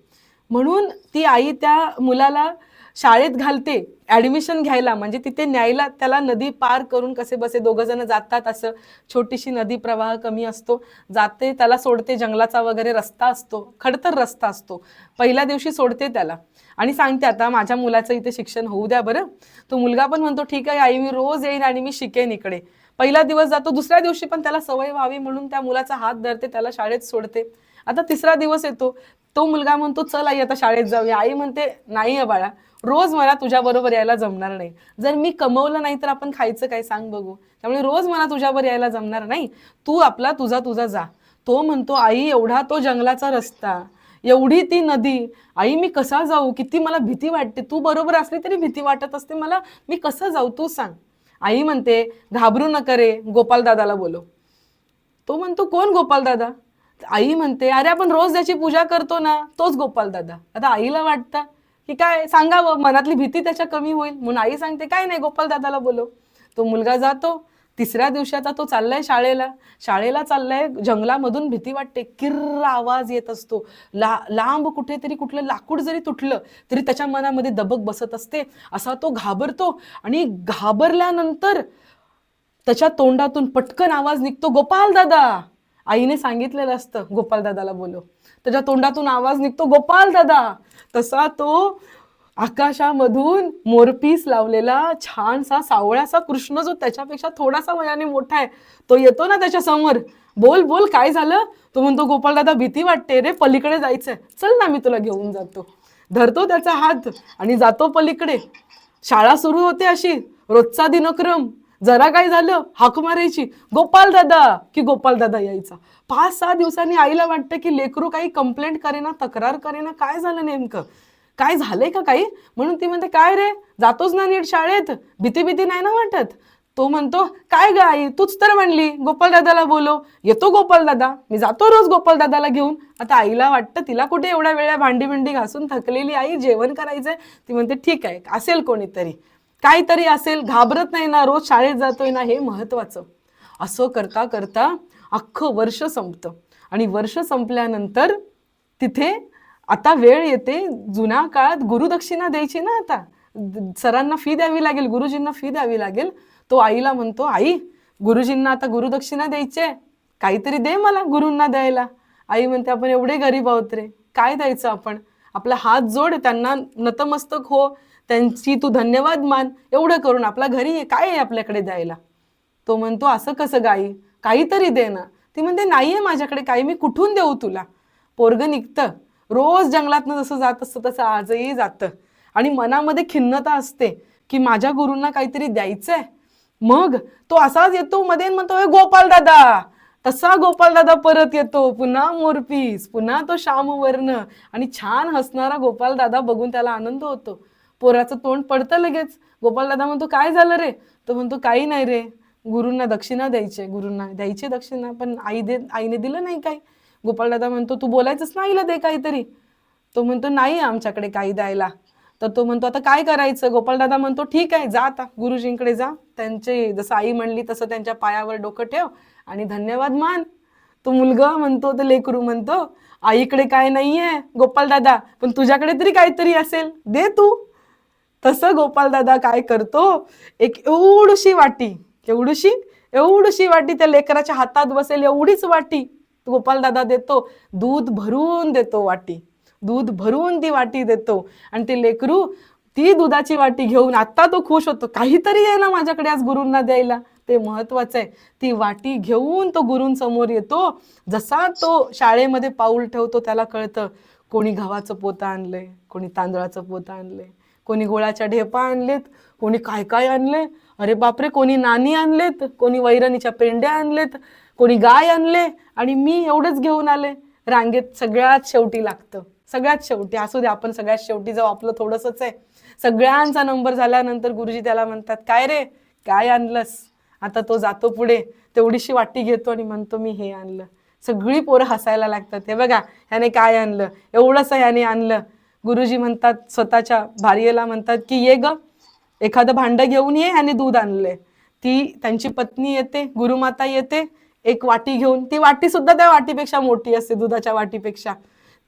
म्हणून ती आई त्या मुलाला शाळेत घालते ॲडमिशन घ्यायला, म्हणजे तिथे न्यायला त्याला नदी पार करून कसे बसे 2 जण जातात. असं छोटीशी नदी, प्रवाह कमी असतो, जाते, त्याला सोडते. जंगलाचा वगैरे रस्ता असतो, खडतर रस्ता असतो. पहिल्या दिवशी सोडते त्याला आणि सांगते आता माझ्या मुलाचं इथे शिक्षण होऊ द्या बरं. तो मुलगा पण म्हणतो ठीक आहे आई, मी रोज येईन आणि मी शिकेन इकडे. पहिला दिवस जातो, दुसऱ्या दिवशी पण त्याला सवय व्हावी म्हणून त्या मुलाचा हात धरते, त्याला शाळेत सोडते. आता 3रा दिवस येतो, तो मुलगा म्हणतो चल आई आता शाळेत जाऊया. आई म्हणते नाही बाळा, रोज मला तुझ्या बरोबर यायला जमणार नाही. जर मी कमवलं नाही तर आपण खायचं काय सांग बघू, त्यामुळे रोज मला तुझ्यावर यायला जमणार नाही, तू आपला तुझा जा. तो म्हणतो आई एवढा तो जंगलाचा रस्ता, एवढी ती नदी, आई मी कसा जाऊ, किती मला भीती वाटते, तू बरोबर असली तरी भीती वाटत असते मला, मी कसं जाऊ तू सांग. आई म्हणते घाबरू नका रे, गोपाल दादाला बोलव. तो म्हणतो कोण गोपाल दादा? आई म्हणते अरे आपण रोज त्याची पूजा करतो ना, तोच गोपाल दादा. आता आईला वाटतं की काय सांगावं, मनातली भीती त्याच्या कमी होईल, म्हणून आई सांगते काय नाही गोपाल दादाला बोलव. तो मुलगा जातो. 3ऱ्या दिवशी आता तो चाललाय शाळेला चाललाय. जंगलामधून भीती वाटते, किर्र आवाज येत असतो, लांब कुठेतरी कुठलं लाकूड जरी तुटलं तरी त्याच्या मनामध्ये दबक बसत असते. असा तो घाबरतो आणि घाबरल्यानंतर त्याच्या तोंडातून पटकन आवाज निघतो गोपाल दादा. आईने सांगितलेलं असतं गोपाल दादाला बोलव, त्याच्या तोंडातून आवाज निघतो गोपाल दादा. तसा तो आकाशामधून मोरपीस लावलेला छानसा सावळासा कृष्ण, जो त्याच्यापेक्षा थोडासा वयाने मोठा आहे, तो येतो ना त्याच्या समोर. बोल बोल काय झालं? तो म्हणतो, गोपाल दादा भीती वाटते रे, पलीकडे जायचंय, चल ना मी तुला घेऊन जातो. धरतो त्याचा हात आणि जातो पलीकडे. शाळा सुरू होते अशी, रोजचा दिनक्रम. जरा काय झालं हाक मारायची, गोपाल दादा, की गोपाल दादा यायचा. 5-6 दिवसांनी आईला वाटतं की लेकरू काही कंप्लेंट करेना, तक्रार करेना, काय झालं नेमकं, काय झालंय का काही. म्हणून ती म्हणते, काय रे जातोच ना नीट शाळेत, भीती भीती नाही ना वाटत? तो म्हणतो, काय ग आई, तूच तर म्हणली गोपाल दादाला बोलव. येतो गोपाल दादा, मी जातो रोज गोपाल दादाला घेऊन. आता आईला वाटतं तिला कुठे एवढ्या वेळा भांडी बिंडी घासून थकलेली आई, जेवण करायचंय. ती म्हणते, ठीक आहे, असेल कोणीतरी, काहीतरी असेल, घाबरत नाही ना, रोज शाळेत जातोय ना, हे महत्वाचं. असं करता करता अख्खं वर्ष संपतं. आणि वर्ष संपल्यानंतर तिथे आता वेळ येते, जुन्या काळात गुरुदक्षिणा द्यायची ना, आता सरांना फी द्यावी लागेल, गुरुजींना फी द्यावी लागेल. तो आईला म्हणतो, आई गुरुजींना आता गुरुदक्षिणा द्यायची आहे, काहीतरी दे मला गुरूंना द्यायला. आई म्हणते, आपण एवढे गरीब आहोत रे, काय द्यायचं आपण, आपला हात जोड, त्यांना नतमस्तक हो, त्यांची तू धन्यवाद मान, एवढं करून आपला घरी काय आहे आपल्याकडे द्यायला. तो म्हणतो, असं कसं गाई, काहीतरी दे ना. ती म्हणते, नाहीये माझ्याकडे काही, मी कुठून देऊ तुला. पोरग निघतं, रोज जंगलातनं जसं जात असतं तसं आजही जातं. आणि मनामध्ये खिन्नता असते की माझ्या गुरूंना काहीतरी द्यायचंय. मग तो असाच येतो मध्ये, म्हणतो, गोपाल दादा. तसा गोपाल दादा परत येतो, पुन्हा मोरपीस, पुन्हा तो श्यामवर्ण, आणि छान हसणारा गोपाल दादा बघून त्याला आनंद होतो. पोराचं तोंड पडतं लगेच. गोपाल दादा म्हणतो, काय झालं रे? तो म्हणतो, काही नाही रे, गुरूंना दक्षिणा द्यायची, गुरूंना द्यायची दक्षिणा, पण आईने दिलं नाही काही. गोपाल दादा म्हणतो, तू बोलायचंच ना आईला दे काहीतरी. तो म्हणतो, नाही आमच्याकडे काही द्यायला. तर तो म्हणतो, आता काय करायचं? गोपाल दादा म्हणतो, ठीक आहे, जा आता गुरुजींकडे जा, त्यांचे जसं आई म्हणली तसं त्यांच्या पायावर डोकं ठेव आणि धन्यवाद मान. तो मुलगा म्हणतो, तो लेकरू म्हणतो, आईकडे काय नाहीये गोपाल दादा, पण तुझ्याकडे तरी काहीतरी असेल, दे तू. तसं गोपाल दादा काय करतो, एक एवढीशी वाटी त्या लेकराच्या हातात बसेल एवढीच वाटी गोपाल दादा देतो. दूध भरून देतो वाटी, दूध भरून ती वाटी देतो. आणि ते लेकरू ती दुधाची वाटी घेऊन आता तो खुश होतो, काहीतरी आहे ना माझ्याकडे आज गुरूंना द्यायला, ते महत्वाचं आहे. ती वाटी घेऊन तो गुरूंसमोर येतो. जसा तो शाळेमध्ये पाऊल ठेवतो त्याला कळतं, कोणी गव्हाचं पोतं आणलंय, कोणी तांदळाचं पोतं आणलंय, कोणी गोळाच्या ढेपा आणलेत, कोणी काय काय आणले, अरे बापरे, कोणी नाणी आणलेत, कोणी वैरणीच्या पेंड्या आणलेत, कोणी गाय आणले, आणि मी एवढंच घेऊन आले. रांगेत सगळ्यात शेवटी लागतं, सगळ्यात शेवटी. असू दे, आपण सगळ्यात शेवटी जाऊ, आपलं थोडंसंच आहे. सगळ्यांचा नंबर झाल्यानंतर गुरुजी त्याला म्हणतात, काय रे काय आणलंस? आता तो जातो पुढे, तेवढीशी वाटी घेतो आणि म्हणतो, मी हे आणलं. सगळी पोरं हसायला लागतात, हे बघा ह्याने काय आणलं, एवढंसं ह्याने आणलं. गुरुजी म्हणतात, स्वतःच्या भार्येला म्हणतात की ये ग, एखादं भांडं घेऊन ये, ह्याने दूध आणलंय. ती त्यांची पत्नी येते, गुरुमाता येते एक वाटी घेऊन. ती वाटी सुद्धा त्या वाटीपेक्षा मोठी असते, दुधाच्या वाटीपेक्षा.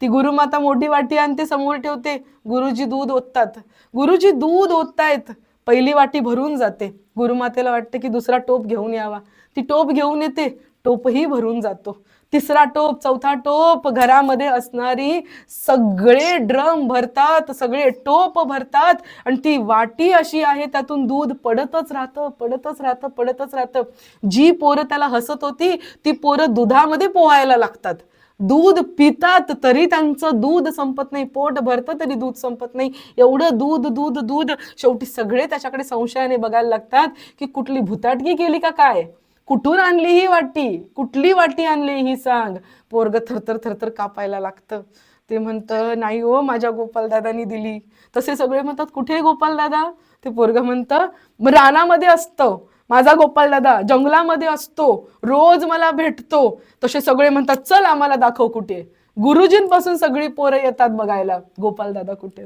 ती गुरुमाता मोठी वाटी आणते, समोर ठेवते. गुरुजी दूध ओततात, गुरुजी दूध ओततायत, पहिली वाटी भरून जाते. गुरुमातेला वाटते की दुसरा टोप घेऊन यावा. ती टोप घेऊन येते, टोपही भरून जातो. तिसरा टोप, चौथा टोप, घरामध्ये असणारी सगळे ड्रम भरतात, सगळे टोप भरतात. आणि ती वाटी अशी आहे, त्यातून दूध पडतच राहतं. जी पोरं त्याला हसत होती ती पोरं दुधामध्ये पोहायला लागतात. दूध पितात तरी त्यांचं दूध संपत नाही, पोट भरतं तरी दूध संपत नाही, एवढं दूध. शेवटी सगळे त्याच्याकडे संशयाने बघायला लागतात की कुठली भुताटकी केली का काय, कुठून आणली ही वाटी, कुठली वाटी आणली ही सांग. पोरग थरथर कापायला लागतं. ते म्हणतं, नाही हो, माझ्या गोपाल दादानी दिली. तसे सगळे म्हणतात, कुठे गोपाल दादा? ते पोरग म्हणतं, रानामध्ये असतो माझा गोपाल दादा, जंगलामध्ये असतो, रोज मला भेटतो. तसे सगळे म्हणतात, चल आम्हाला दाखव कुठे. गुरुजींपासून सगळी पोरं येतात बघायला गोपाल दादा कुठे.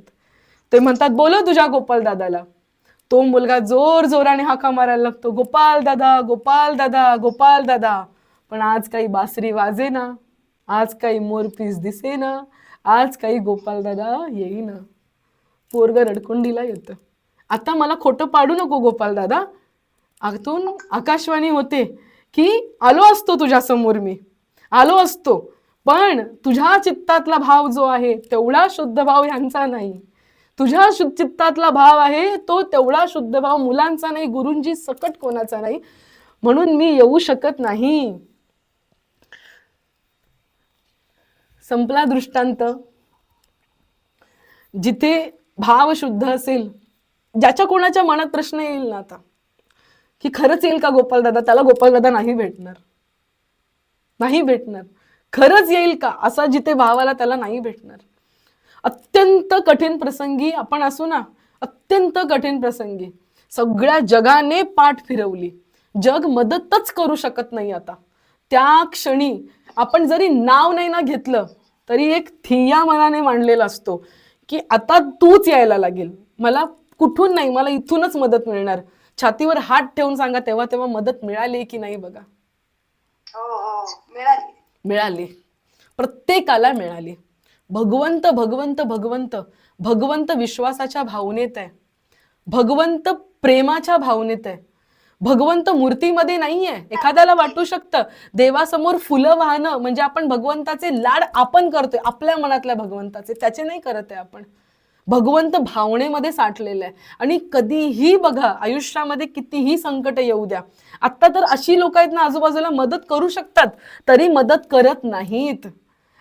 ते म्हणतात, बोलव तुझ्या गोपाल दादाला. तो मुलगा जोर जोराने हाका मारायला लागतो, गोपाल दादा, गोपाल दादा, गोपाल दादा. पण आज काही बासरी वाजेना, आज काही मोरपीस दिसेना, आज काही गोपाल दादा येईना. पोरग रडकुंडीला येतं. आता मला खोटं पाडू नको गोपाल दादा, आतून आकाशवाणी होते की आलो असतो तुझ्या समोर, मी आलो असतो, पण तुझ्या चित्तातला भाव जो आहे तेवढा शुद्ध भाव ह्यांचा नाही. तुझ्या चित्तातला भाव आहे तो तेवढा शुद्ध भाव मुलांचा नाही, गुरूंजी सकट कोणाचा नाही, म्हणून मी येऊ शकत नाही. संपला दृष्टांत. जिथे भाव शुद्ध असेल, ज्याच्या कोणाच्या मनात प्रश्न येईल ना आता की खरंच येईल का गोपालदादा, त्याला गोपालदादा नाही भेटणार, नाही भेटणार. खरंच येईल का असा जिथे भावाला, त्याला नाही भेटणार. अत्यंत कठीण प्रसंगी आपण असू ना, अत्यंत कठीण प्रसंगी सगळ्या जगाने पाठ फिरवली, जग मदतच करू शकत नाही आता, त्या क्षणी आपण जरी नाव नाही ना घेतलं तरी एक थिया मनाने मांडलेला असतो की आता तूच यायला लागेल, मला कुठून नाही, मला इथूनच मदत मिळणार. छातीवर हात ठेवून सांगा तेव्हा तेव्हा मदत मिळाली की नाही बघा.
हो मिळाली.
मिळाली, प्रत्येकाला मिळाली. भगवंत भगवंत भगवंत भगवंत विश्वासाच्या भावनेत आहे, भगवंत प्रेमाच्या भावनेत आहे, भगवंत मूर्तीमध्ये नाहीये. एखाद्याला वाटू शकतं देवासमोर फुलं वाहणं म्हणजे आपण भगवंताचे लाड आपण करतोय, आपल्या मनातल्या भगवंताचे, त्याचे नाही करत आहे आपण. भगवंत भावनेमध्ये साठलेलं आहे. आणि कधीही बघा आयुष्यामध्ये कितीही संकट येऊ द्या, आता तर अशी लोक आहेत ना आजूबाजूला मदत करू शकतात तरी मदत करत नाहीत.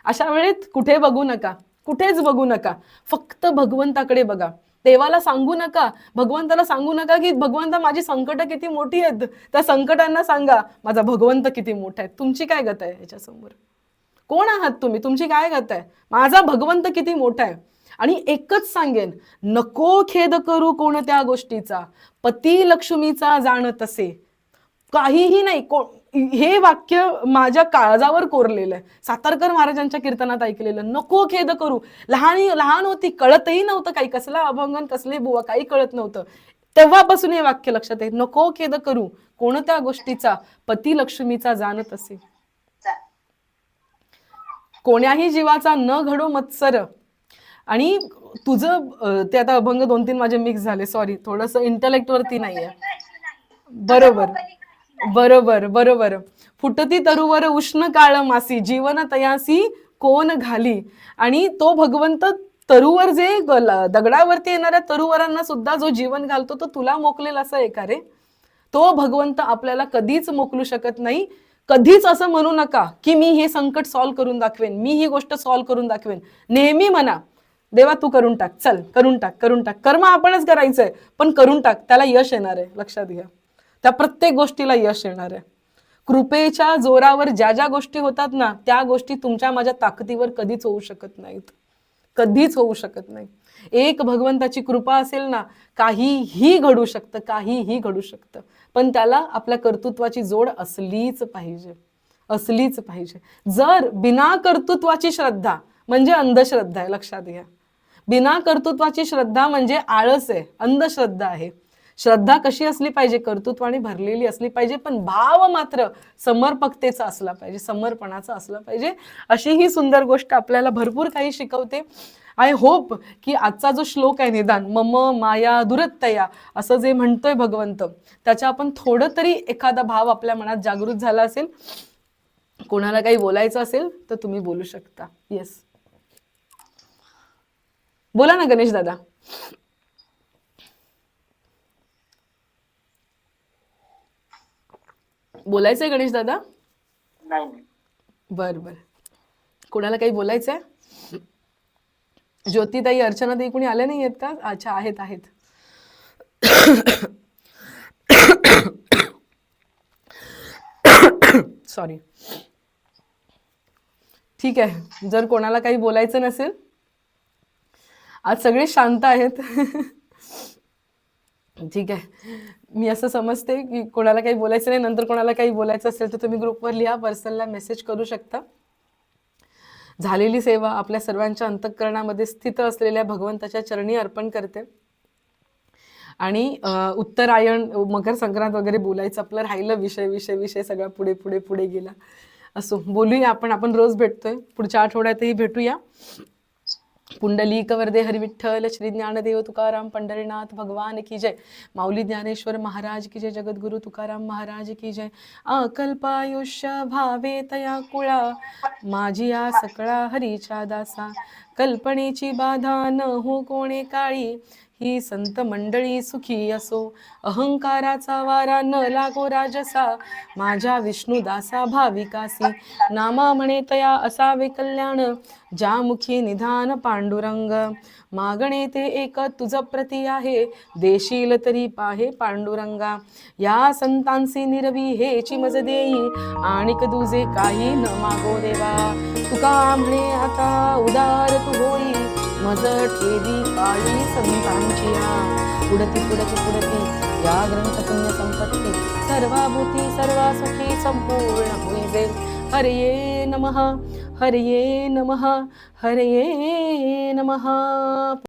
अशा वेळेत कुठे बघू नका, कुठेच बघू नका, फक्त भगवंताकडे बघा. देवाला सांगू नका, भगवंताला सांगू नका की भगवंता माझी संकट किती मोठी आहेत, त्या संकटांना सांगा माझा भगवंत किती मोठा आहे. तुमची काय गत आहे याच्यासमोर? कोण आहात तुम्ही? तुमची काय गत आहे? माझा भगवंत किती मोठा आहे. आणि एकच सांगेन, नको खेद करू कोणत्या गोष्टीचा, पती लक्ष्मीचा जाण तसे. काहीही नाही, हे वाक्य माझ्या काळजावर कोरलेलं आहे, सातारकर महाराजांच्या कीर्तनात ऐकलेलं. नको खेद करू. लहान होती, कळतही नव्हतं काही, कसला अभंगन कसले बुवा काही कळत नव्हतं, तेव्हापासून हे वाक्य लक्षात आहे. नको खेद करू कोणत्या गोष्टीचा, पती लक्ष्मीचा जाणत असे. कोण्याही जीवाचा न घडो मत्सर. आणि तुझं ते आता अभंग 2-3 माझे मिक्स झाले, सॉरी, थोडस इंटलेक्ट वरती नाहीये. बरोबर बरोबर बरोबर. फुटती तरुवर उष्ण काळ मासी, जीवन तयासी कोण घाली. आणि तो भगवंत तरुवर, जे दगडावरती येणाऱ्या तरुवरांना सुद्धा जो जीवन घालतो तो तुला मोकलेला असं आहे का रे? तो भगवंत आपल्याला कधीच मोकलू शकत नाही. कधीच असं म्हणू नका की मी हे संकट सॉल्व्ह करून दाखवेन, मी ही गोष्ट सॉल्व्ह करून दाखवेन. नेहमी म्हणा देवा तू करून टाक, चल करून टाक, करून टाक. कर्म आपणच करायचंय पण करून टाक, त्याला यश येणार आहे, लक्षात घ्या. त्या प्रत्येक गोष्टीला यश येणार आहे. कृपेच्या जोरावर ज्या ज्या गोष्टी होतात ना, त्या गोष्टी तुमच्या माझ्या ताकदीवर कधीच होऊ शकत नाहीत, कधीच होऊ शकत नाही. एक भगवंताची कृपा असेल ना, काहीही घडू शकतं, काहीही घडू शकतं. पण त्याला आपल्या कर्तृत्वाची जोड असलीच पाहिजे, असलीच पाहिजे. जर बिना कर्तृत्वाची श्रद्धा म्हणजे अंधश्रद्धा आहे, लक्षात घ्या. बिना कर्तृत्वाची श्रद्धा म्हणजे आळस आहे, अंधश्रद्धा आहे. श्रद्धा कशी असली पाहिजे? कर्तृत्वाने भरलेली असली पाहिजे, पण भाव मात्र समर्पकतेचा असला पाहिजे, समर्पणाचा असला पाहिजे. अशी ही सुंदर गोष्ट आपल्याला भरपूर काही शिकवते. आय होप की आजचा जो श्लोक आहे निदान मम माया दुरत्तया असं जे म्हणतोय भगवंत, त्याच्या आपण थोडं तरी एखादा भाव आपल्या मनात जागृत झाला असेल. कोणाला काही बोलायचं असेल तर तुम्ही बोलू शकता. येस, बोला ना गणेश दादा. बोलायचंय गणेश दादा?
नाही.
बर बर. कोणाला काही बोलायचंय? ज्योतिताई, अर्चनाताई कोणी आले नाही आहेत का? अच्छा, आहेत आहेत. सॉरी. ठीक आहे, जर कोणाला काही बोलायचं नसेल, आज सगळे शांत आहेत. ठीक आहे, मी असं समजते की कोणाला काही बोलायचं नाही. नंतर कोणाला काही बोलायचं असेल तर तुम्ही ग्रुपवर लिहा, पर्सनलला मेसेज करू शकता. झालेली सेवा आपल्या सर्वांच्या अंतःकरणामध्ये स्थित असलेल्या भगवंताच्या चरणी अर्पण करते. आणि उत्तरायण, मकर संक्रांत वगैरे बोलायचं आपलं राहिलं, विषय विषय विषय सगळा पुढे पुढे पुढे गेला. असो, बोलूया आपण रोज भेटतोय, पुढच्या आठवड्यातही भेटूया. पुंडलिक वरदे हरी विठ्ठल श्री ज्ञानदेव तुकाराम पंढरीनाथ भगवान की जय. माऊली ज्ञानेश्वर महाराज की जय. जगद्गुरु तुकाराम महाराज की जय. अकल्पायुष्य भावे तया कुळा माझी या सकळा हरीच्या दासा. कल्पनेची बाधा न हो कोणे काळी ही संत मंडळी सुखी असो. अहंकाराचा वारा न लागो राजसा माझ्या विष्णुदासा भाविकासी. नामा म्हणे तया असावे कल्याण ज्या मुखी निधान पांडुरंग. मागणे ते एक तुझ प्रती आहे देशील तरी पाहे पांडुरंगा. या संतांसी निरवी हेची मज देई आणिक दुजे काही न मागो देवा. तुका म्हणे आता उदार तू होई मज ठेवी पाळी संतांची या. पुढती पुढती पुढती या ग्रंथ पुण्य संपत्ती सर्वाभूती सर्वा सुखी संपूर्ण होईजे. हरये नमः हरये नमः हरये नमः.